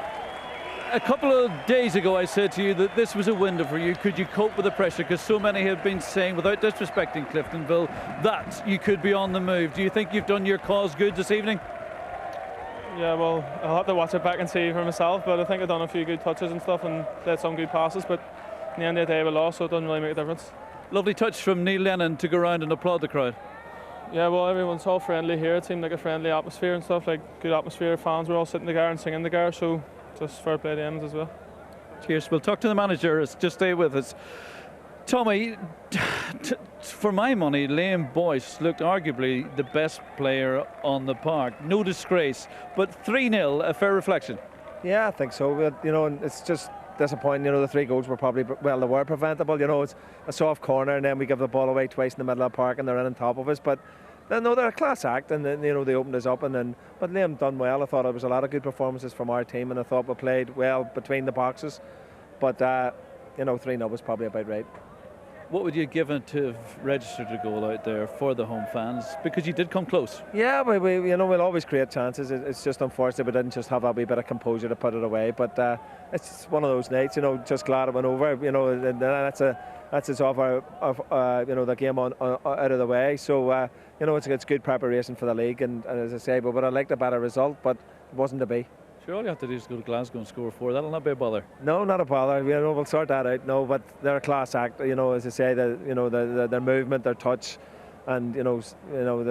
A couple of days ago I said to you that this was a window for you. Could you cope with the pressure? Because so many have been saying, without disrespecting Cliftonville, that you could be on the move. Do you think you've done your cause good this evening? Yeah, well, I'll have to watch it back and see for myself, but I think I've done a few good touches and stuff and played some good passes, but the end of the day we lost, so it doesn't really make a difference. Lovely touch from Neil Lennon to go around and applaud the crowd. Yeah, well, everyone's all friendly here. It seemed like a friendly atmosphere and stuff, like good atmosphere. Fans were all sitting together and singing together, so just fair play to them as well. Cheers. We'll talk to the manager. Just stay with us. Tommy, for my money, Liam Boyce looked arguably the best player on the park. No disgrace, but 3-0, a fair reflection. Yeah, I think so. You know, it's just disappointing. You know, the 3 goals were probably, well, they were preventable. You know, it's a soft corner and then we give the ball away twice in the middle of the park and they're in on top of us. But no, they're a class act, and then, you know, they opened us up, but Liam done well. I thought it was a lot of good performances from our team, and I thought we played well between the boxes. But you know, 3-0 was probably about right. What would you have given to have registered a goal out there for the home fans? Because you did come close. Yeah, we you know, we'll always create chances. It's just unfortunate we didn't just have that wee bit of composure to put it away. But it's one of those nights, you know. Just glad it went over. You know, and that's it's off our you know, the game on out of the way. So you know, it's good preparation for the league. And as I say, but would I liked a better result, but it wasn't to be. Sure, all you have to do is go to Glasgow and score 4. That'll not be a bother. No, not a bother. You know, we'll sort that out. No, but they're a class act. You know, as I say, you know, their movement, their touch, and you know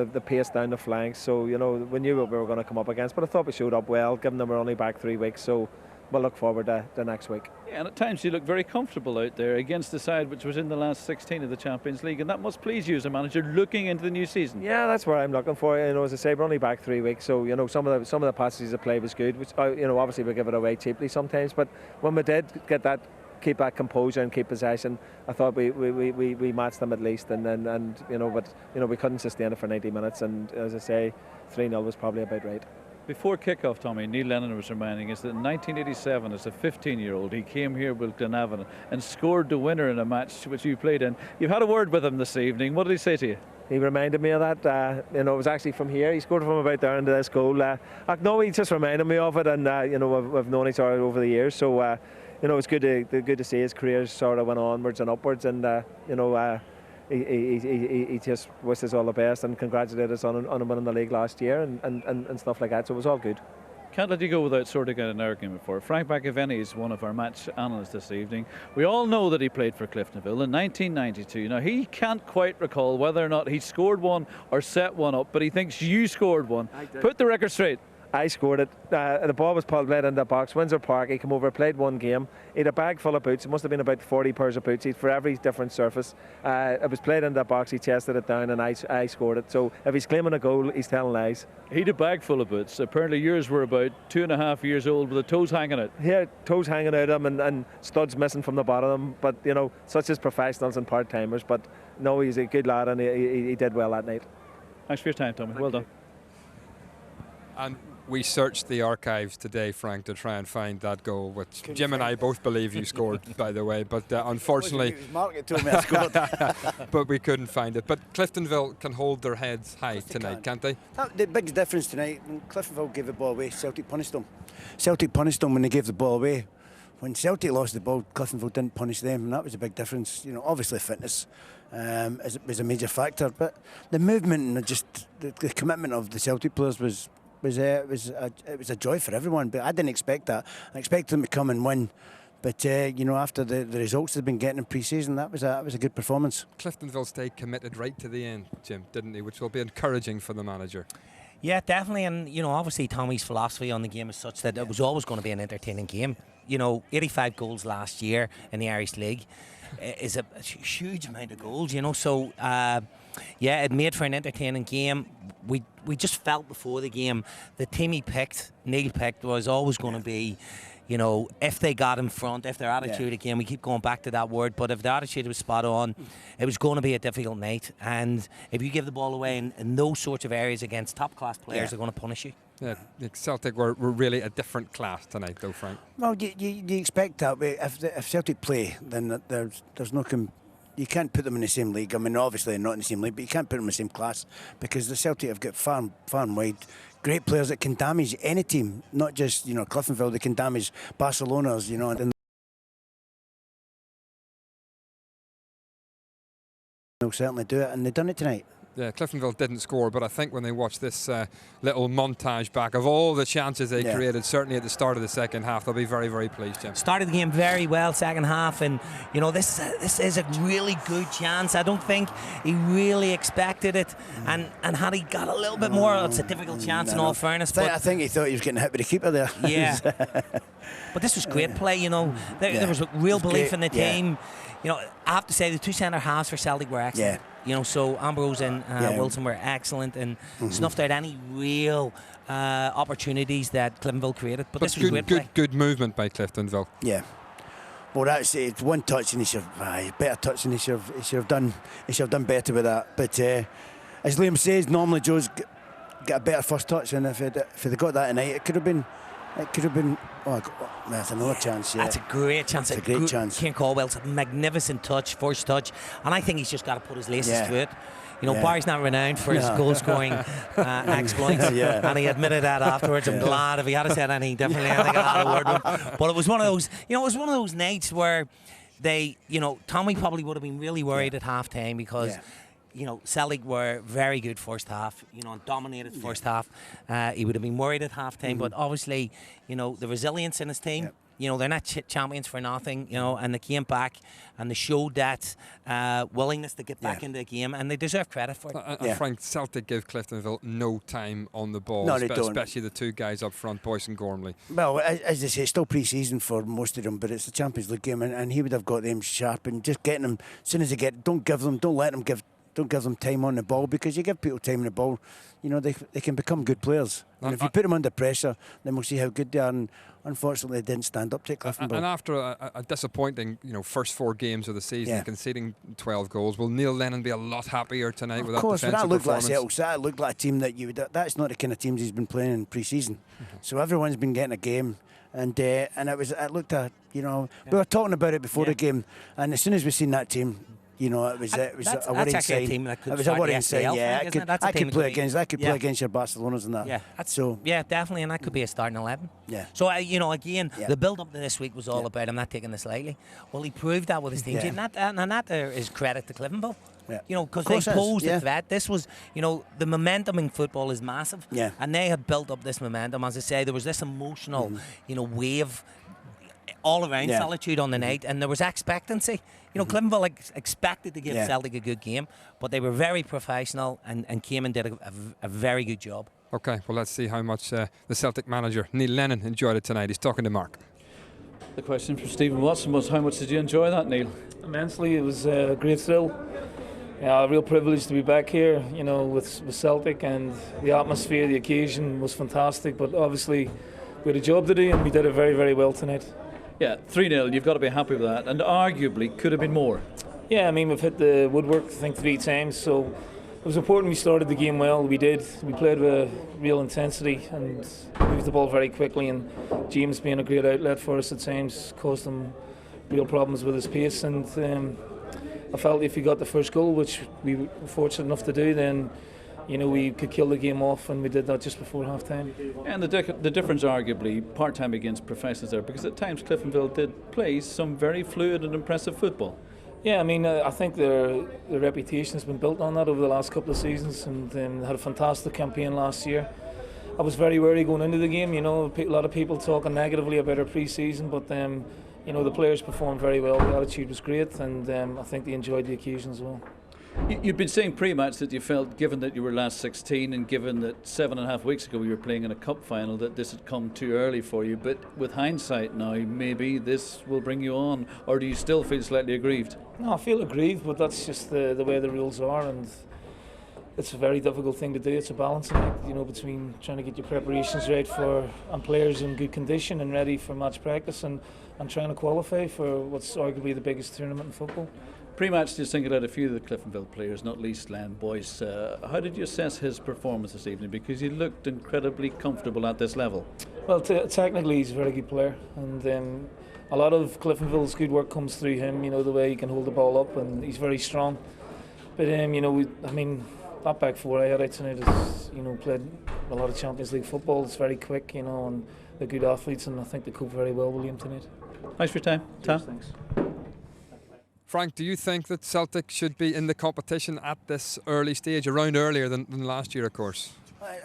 the pace down the flanks. So you know, we knew what we were going to come up against. But I thought we showed up well, given them we're only back 3 weeks. So we'll look forward to the next week. Yeah, and at times you look very comfortable out there against the side which was in the last 16 of the Champions League, and that must please you as a manager looking into the new season. Yeah, that's what I'm looking for. You know, as I say, we're only back 3 weeks, so you know, some of the passages of play was good. Which you know, obviously we give it away cheaply sometimes, but when we did get that, keep that composure and keep possession, I thought we matched them at least, and you know, but you know, we couldn't sustain it for 90 minutes, and as I say, 3-0 was probably about right. Before kick-off, Tommy, Neil Lennon was reminding us that in 1987, as a 15-year-old, he came here with Glenavon and scored the winner in a match which you played in. You've had a word with him this evening. What did he say to you? He reminded me of that. You know, it was actually from here. He scored from about there into this goal. No, he just reminded me of it, and you know, we've known each other over the years. So you know, it's good to see his career sort of went onwards and upwards, and you know. He just wishes all the best and congratulated us on winning the league last year and stuff like that, so it was all good. Can't let you go without sorting out an argument for it. Frank McAvenny is one of our match analysts this evening. We all know that he played for Cliftonville in 1992. Now, he can't quite recall whether or not he scored one or set one up, but he thinks you scored one. Put the record straight. I scored it. The ball was played in the box. Windsor Park. He came over, played one game. He had a bag full of boots. It must have been about 40 pairs of boots for every different surface. It was played in the box. He chested it down, and I scored it. So if he's claiming a goal, he's telling lies. He had a bag full of boots. Apparently yours were about 2.5 years old with the toes hanging out. Yeah, toes hanging out of them and studs missing from the bottom of them. But you know, such as professionals and part timers. But no, he's a good lad, and he did well that night. Thanks for your time, Tommy. Well done. And we searched the archives today, Frank, to try and find that goal, which Jim and I both believe you scored, by the way. But unfortunately, Mark told me I scored. but we couldn't find it. But Cliftonville can hold their heads high tonight, can't they? The big difference tonight, when Cliftonville gave the ball away, Celtic punished them. Celtic punished them when they gave the ball away. When Celtic lost the ball, Cliftonville didn't punish them, and that was a big difference. You know, obviously fitness was a major factor, but the movement and just the commitment of the Celtic players was a joy for everyone. But I didn't expect that. I expected them to come and win. But you know, after the results they've been getting in pre-season, that was a good performance. Cliftonville stayed committed right to the end, Jim, didn't he? Which will be encouraging for the manager. Yeah, definitely. And you know, obviously Tommy's philosophy on the game is such that it was always going to be an entertaining game. You know, 85 goals last year in the Irish League is a huge amount of goals. You know, so. Yeah, it made for an entertaining game. We just felt before the game the team Neil picked was always going to be, you know, if they got in front, if their attitude again, we keep going back to that word, but if the attitude was spot on, it was going to be a difficult night. And if you give the ball away in those sorts of areas against top class players, they're going to punish you. Yeah, Celtic were really a different class tonight, though, Frank. Well, you expect that. If Celtic play, then there's no. You can't put them in the same league. I mean, obviously they're not in the same league, but you can't put them in the same class because the Celtic have got far and wide great players that can damage any team, not just, you know, Cliftonville. They can damage Barcelona's, you know. And they'll certainly do it, and they've done it tonight. Yeah, Cliftonville didn't score, but I think when they watch this little montage back of all the chances they created, certainly at the start of the second half, they'll be very, very pleased, Jim. Started the game very well, second half, and you know this is a really good chance. I don't think he really expected it, and had he got a little bit more, it's a difficult chance in all fairness. I think he thought he was getting hit with the keeper there. Yeah, but this was great play. You know, there was real belief in the team. You know, I have to say the two centre halves for Celtic were excellent. You know, so Ambrose and Wilson were excellent and snuffed out any real opportunities that Cliftonville created. But this was great play. Good movement by Cliftonville. Yeah. Well, that's it's one touch, and he should have better touch, and he should have done better with that. But as Liam says, normally Joe's got a better first touch, and if they'd got that tonight, it could have been. Oh, that's another chance. Yeah, that's a great chance. It's a great chance. Kieran Caldwell's a magnificent touch, first touch, and I think he's just got to put his laces through it. You know, Barry's not renowned for his goal-scoring exploits, and he admitted that afterwards. I'm glad if he had said anything differently, I think I had a word with him. But it was one of those, you know, it was one of those nights where they, you know, Tommy probably would have been really worried at half-time because. You know, Celtic were very good first half, you know, and dominated first half. He would have been worried at half-time, but obviously, you know, the resilience in his team, you know, they're not champions for nothing, you know, and they came back and they showed that willingness to get back into the game, and they deserve credit for it. Frank, Celtic give Cliftonville no time on the ball, no, they don't. Especially the two guys up front, Boyce and Gormley. Well, as they say, it's still pre-season for most of them, but it's the Champions League game, and he would have got them sharp and just getting them as soon as they get. Don't let them give time on the ball, because you give people time on the ball, you know, they can become good players. And if you put them under pressure, then we'll see how good they are. And unfortunately, they didn't stand up to Cliftonville. And after a disappointing, you know, first 4 games of the season, conceding 12 goals, will Neil Lennon be a lot happier tonight with that defensive performance? Of course, that looked like a team that that's not the kind of teams he's been playing in pre-season. So everyone's been getting a game. And it looked at, you know, we were talking about it before the game, and as soon as we seen that team, you know, it was a worrying sign. It was a worrying sign. Yeah, I could play against your Barcelonas and that. Yeah, definitely, and that could be a starting 11. Yeah. So you know, again, the build-up to this week was all about him not taking this lightly. Well, he proved that with his team, and that is credit to Cliftonville. Yeah. You know, because they posed a threat. This was, you know, the momentum in football is massive. Yeah. And they had built up this momentum. As I say, there was this emotional, you know, wave all around Solitude on the night, and there was expectancy. You know, Cliftonville expected to give Celtic a good game, but they were very professional and came and did a very good job. Okay, well, let's see how much the Celtic manager, Neil Lennon, enjoyed it tonight. He's talking to Mark. The question for Stephen Watson was, how much did you enjoy that, Neil? Immensely. It was a great thrill. Yeah, a real privilege to be back here, you know, with Celtic, and the atmosphere, the occasion was fantastic, but obviously we had a job to do and we did it very, very well tonight. Yeah, 3-0, you've got to be happy with that, and arguably could have been more. Yeah, I mean, we've hit the woodwork, I think, 3 times, so it was important we started the game well. We did. We played with real intensity and moved the ball very quickly, and James, being a great outlet for us at times, caused them real problems with his pace, and I felt if we got the first goal, which we were fortunate enough to do, then you know, we could kill the game off, and we did that just before half-time. And the difference, arguably, part-time against professionals there, because at times Cliftonville did play some very fluid and impressive football. Yeah, I mean, I think their reputation has been built on that over the last couple of seasons, and they had a fantastic campaign last year. I was very worried going into the game, you know, a lot of people talking negatively about our pre-season, but you know, the players performed very well, the attitude was great, and I think they enjoyed the occasion as well. You've been saying pre-match that you felt, given that you were last 16 and given that 7.5 weeks ago you were playing in a cup final, that this had come too early for you. But with hindsight now, maybe this will bring you on, or do you still feel slightly aggrieved? No, I feel aggrieved, but that's just the way the rules are, and it's a very difficult thing to do. It's a balancing act, you know, between trying to get your preparations right and players in good condition and ready for match practice, and trying to qualify for what's arguably the biggest tournament in football. Pre-match, just thinking about a few of the Cliftonville players, not least Len Boyce. How did you assess his performance this evening? Because he looked incredibly comfortable at this level. Well, technically he's a very good player, and a lot of Cliftonville's good work comes through him. You know, the way he can hold the ball up, and he's very strong. But you know, that back four I had out tonight is, you know, played a lot of Champions League football. It's very quick, you know, and they're good athletes, and I think they cope very well with him tonight. Thanks for your time, Tom. Thanks. Frank, do you think that Celtic should be in the competition at this early stage, a round earlier than last year, of course?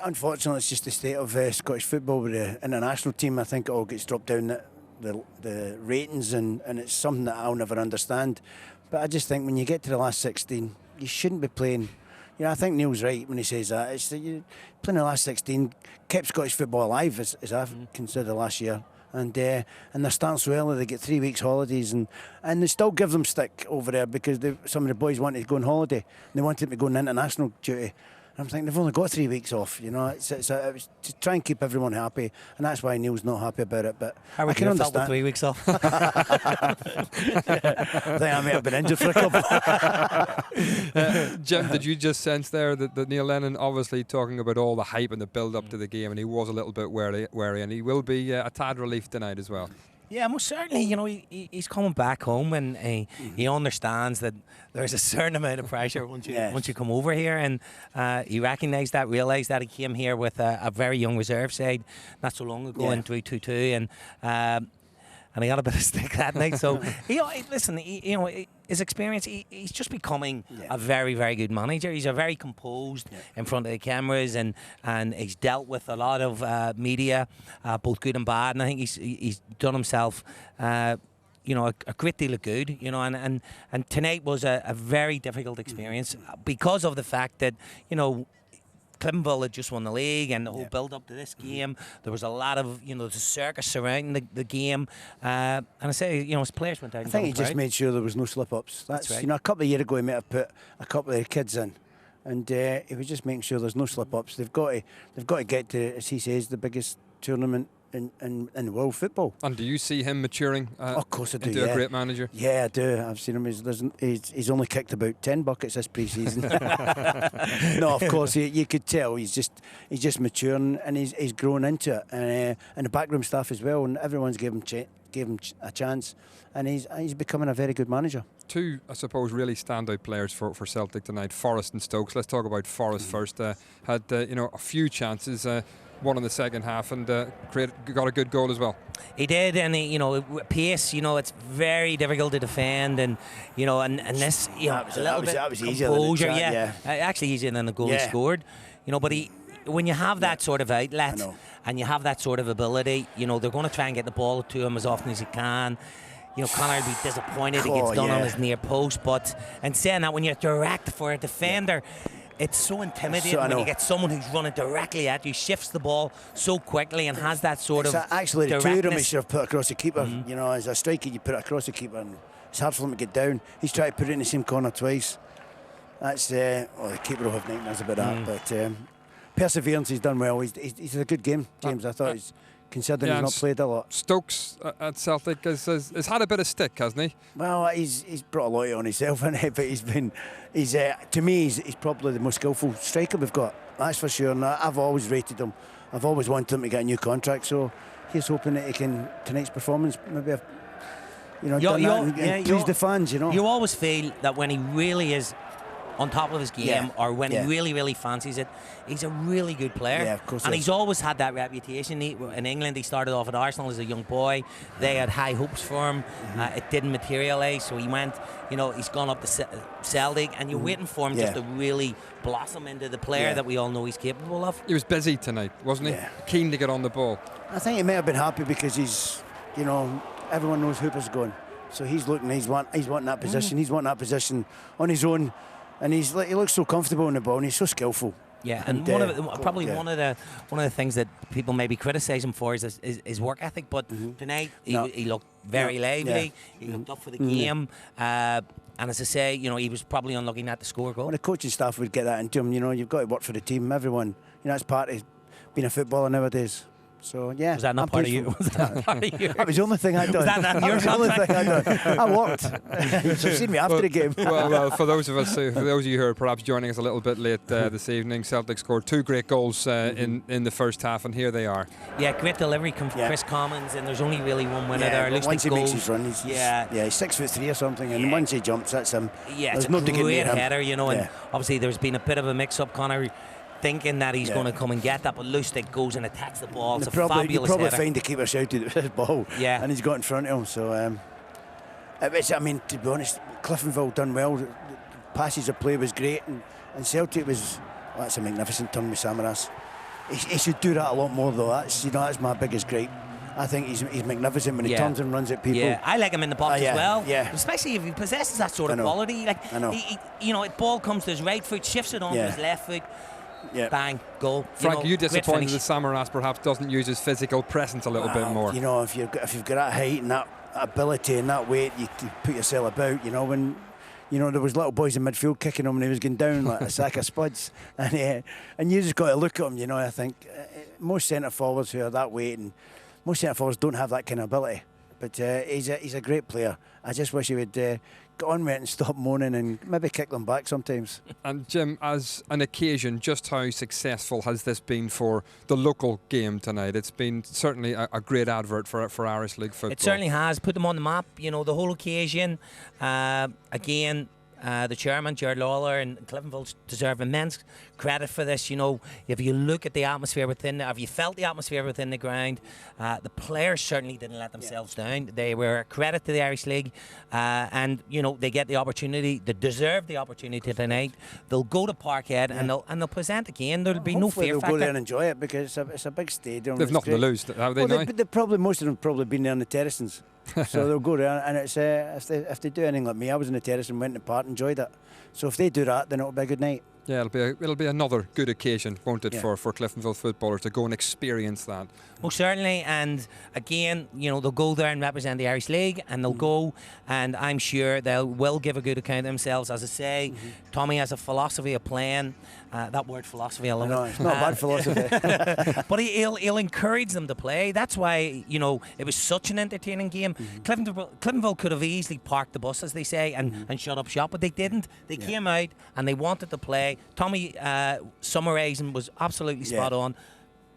Unfortunately, it's just the state of Scottish football with the international team. I think it all gets dropped down the ratings, and it's something that I'll never understand. But I just think when you get to the last 16, you shouldn't be playing. You know, I think Neil's right when he says that. It's that you playing the last 16 kept Scottish football alive, as I've considered last year. And they're starting so early. They get 3 weeks holidays, and they still give them stick over there because some of the boys wanted to go on holiday. And they wanted to go on international duty. I'm thinking they've only got 3 weeks off, you know. It's to try and keep everyone happy, and that's why Neil's not happy about it. But how I can understand. With 3 weeks off? I think I may have been injured for a couple. Jim, did you just sense there that Neil Lennon obviously talking about all the hype and the build-up to the game, and he was a little bit wary, and he will be a tad relief tonight as well. Yeah, most certainly. You know, he's coming back home, and he understands that there's a certain amount of pressure once you come over here, and he recognised that, realised that. He came here with a very young reserve side not so long ago in 3-2-2, and he got a bit of stick that night. So listen, his experience, he's just becoming a very, very good manager. He's a very composed in front of the cameras, and he's dealt with a lot of media, both good and bad. And I think he's done himself, a great deal of good. You know, and tonight was a very difficult experience because of the fact that Cliftonville had just won the league, and the whole build up to this game, there was a lot of the circus surrounding the game, and I say his players went out. I think he just made sure there was no slip ups. That's right. A couple of years ago he might have put a couple of the kids in, and he was just making sure there's no slip ups. They've got to get to, as he says, the biggest tournament in world football. And do you see him maturing of course I do, into a great manager? Yeah, I do. I've seen him. He's only kicked about 10 buckets this pre-season. No, of course, you could tell he's just maturing, and he's growing into it. And the backroom staff as well, and everyone's gave him a chance, and he's becoming a very good manager. Two, I suppose, really standout players for Celtic tonight, Forrest and Stokes. Let's talk about Forrest first. Had a few chances. One in the second half, and got a good goal as well. He did, and pace. It's very difficult to defend, and and this that was easier composure. Actually easier than the goal he scored. But when you have that sort of outlet and you have that sort of ability, they're going to try and get the ball to him as often as he can. Connor will be disappointed it gets done on his near post, but and saying that, when you're direct for a defender. It's so intimidating when you get someone who's running directly at you, shifts the ball so quickly, and has that sort of actually the directness. two of them he should have put across the keeper. As a striker, you put it across the keeper, and it's hard for him to get down. He's tried to put it in the same corner twice. That's the keeper will have nightmares about that. But perseverance, he's done well. He's a good game, James. I thought he's. Considering he's not played a lot. Stokes at Celtic has had a bit of stick, hasn't he? Well, he's brought a lot on himself, hasn't he? But to me, he's probably the most skillful striker we've got. That's for sure. And I've always rated him. I've always wanted him to get a new contract. So he's hoping that he can, tonight's performance, maybe please the fans. You always feel that when he really is on top of his game, or when he really, really fancies it, he's a really good player. Yeah, of course. And he's always had that reputation. In England, he started off at Arsenal as a young boy. They had high hopes for him. It didn't materialise, so he went. He's gone up to Celtic, and you're waiting for him just to really blossom into the player that we all know he's capable of. He was busy tonight, wasn't he? Keen to get on the ball. I think he may have been happy because he's, everyone knows Hooper's gone, so he's looking. He's wanting that position. He's wanting that position on his own. And he looks so comfortable on the ball, and he's so skillful. Yeah, and one of the things that people maybe criticise him for is his work ethic. But tonight he looked very lively. He looked up for the game. And as I say, he was probably unlucky not to score a goal. Well, the coaching staff would get that into him. You've got to work for the team. Everyone, that's part of being a footballer nowadays. So yeah, was that not part of you? Was that part of you? That was the only thing I'd done. Was that not your contract? I worked. You've seen me after the game. Well, for those of you who are perhaps joining us a little bit late this evening, Celtic scored 2 great goals in the first half, and here they are. Yeah, great delivery from Chris Commons, and there's only really one winner there. Once he makes his run, he's 6'3" or something, and once he jumps, that's him. Yeah, it's a great header, and obviously there's been a bit of a mix-up, Connor, thinking that he's going to come and get that, but Lustig goes and attacks the ball. It's a fabulous you probably header. find the keeper shouted at his ball, and he's got in front of him. So I mean, to be honest, Cliftonville done well. The passage of play was great, and Celtic was. Well, that's a magnificent turn with Samaras. He should do that a lot more, though. That's my biggest gripe. I think he's magnificent when he turns and runs at people. Yeah, I like him in the box as well. Yeah. Especially if he possesses that sort of quality. Like, ball comes to his right foot, shifts it onto his left foot. Yeah. Bang, goal. Frank, you disappointed that Samaras perhaps doesn't use his physical presence a little bit more? If you've got that height and that ability and that weight, you put yourself about. When there was little boys in midfield kicking him and he was going down like a sack of spuds, and you just got to look at him. I think most centre forwards who are that weight, and most centre forwards don't have that kind of ability. But he's a great player. I just wish he would get on with it and stop moaning and maybe kick them back sometimes. And Jim, as an occasion, just how successful has this been for the local game tonight? It's been certainly a great advert for Irish League football. It certainly has put them on the map. The whole occasion. Again, the chairman, Gerard Lawler, and Cliftonville deserve immense credit for this. If you look at the atmosphere within, if you felt the atmosphere within the ground, the players certainly didn't let themselves down. They were a credit to the Irish League, and they get the opportunity. They deserve the opportunity tonight. They'll go to Parkhead and they'll present again. There'll be no fear factor. They'll go there and enjoy it because it's a big stadium. They've nothing to lose, have they? Most of them probably been there on the terraces. So they'll go there, and it's if they do anything like me, I was in the terrace and went to the park and enjoyed it. So if they do that, then it'll be a good night. Yeah, it'll be another good occasion, won't it, for Cliftonville footballers to go and experience that. Most certainly, and again, they'll go there and represent the Irish League, and they'll go, and I'm sure they will give a good account of themselves. As I say, Tommy has a philosophy of playing. That word philosophy, I love it. It's not bad philosophy. But he'll encourage them to play. That's why, it was such an entertaining game. Cliftonville could have easily parked the bus, as they say, and shut up shop, but they didn't. They came out and they wanted to play. Tommy summarising was absolutely spot on.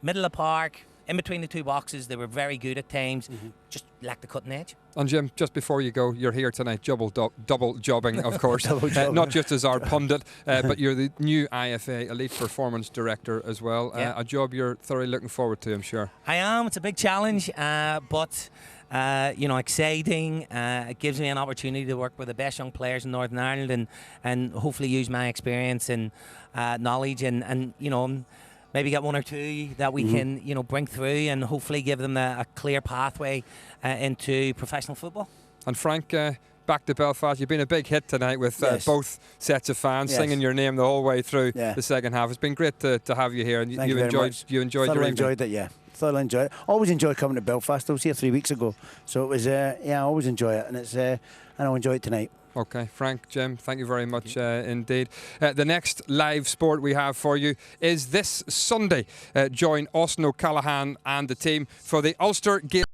Middle of the park, in between the two boxes, they were very good at times. Just lacked the cutting edge. And Jim, just before you go, you're here tonight, double jobbing, of course. Not just as our pundit, but you're the new IFA Elite Performance Director as well. A job you're thoroughly looking forward to, I'm sure. I am. It's a big challenge, but exciting. It gives me an opportunity to work with the best young players in Northern Ireland and hopefully use my experience and knowledge and maybe get one or two that we can bring through and hopefully give them a clear pathway into professional football. And Frank, back to Belfast, you've been a big hit tonight with both sets of fans singing your name the whole way through the second half. It's been great to have you here, and you enjoyed your evening. Enjoyed it, yeah. Thoroughly enjoyed it. Always enjoy coming to Belfast. I was here 3 weeks ago, so it was I always enjoy it, and and I'll enjoy it tonight. Okay, Frank, Jim, thank you very much indeed. The next live sport we have for you is this Sunday. Join Austin O'Callaghan and the team for the Ulster Gaelic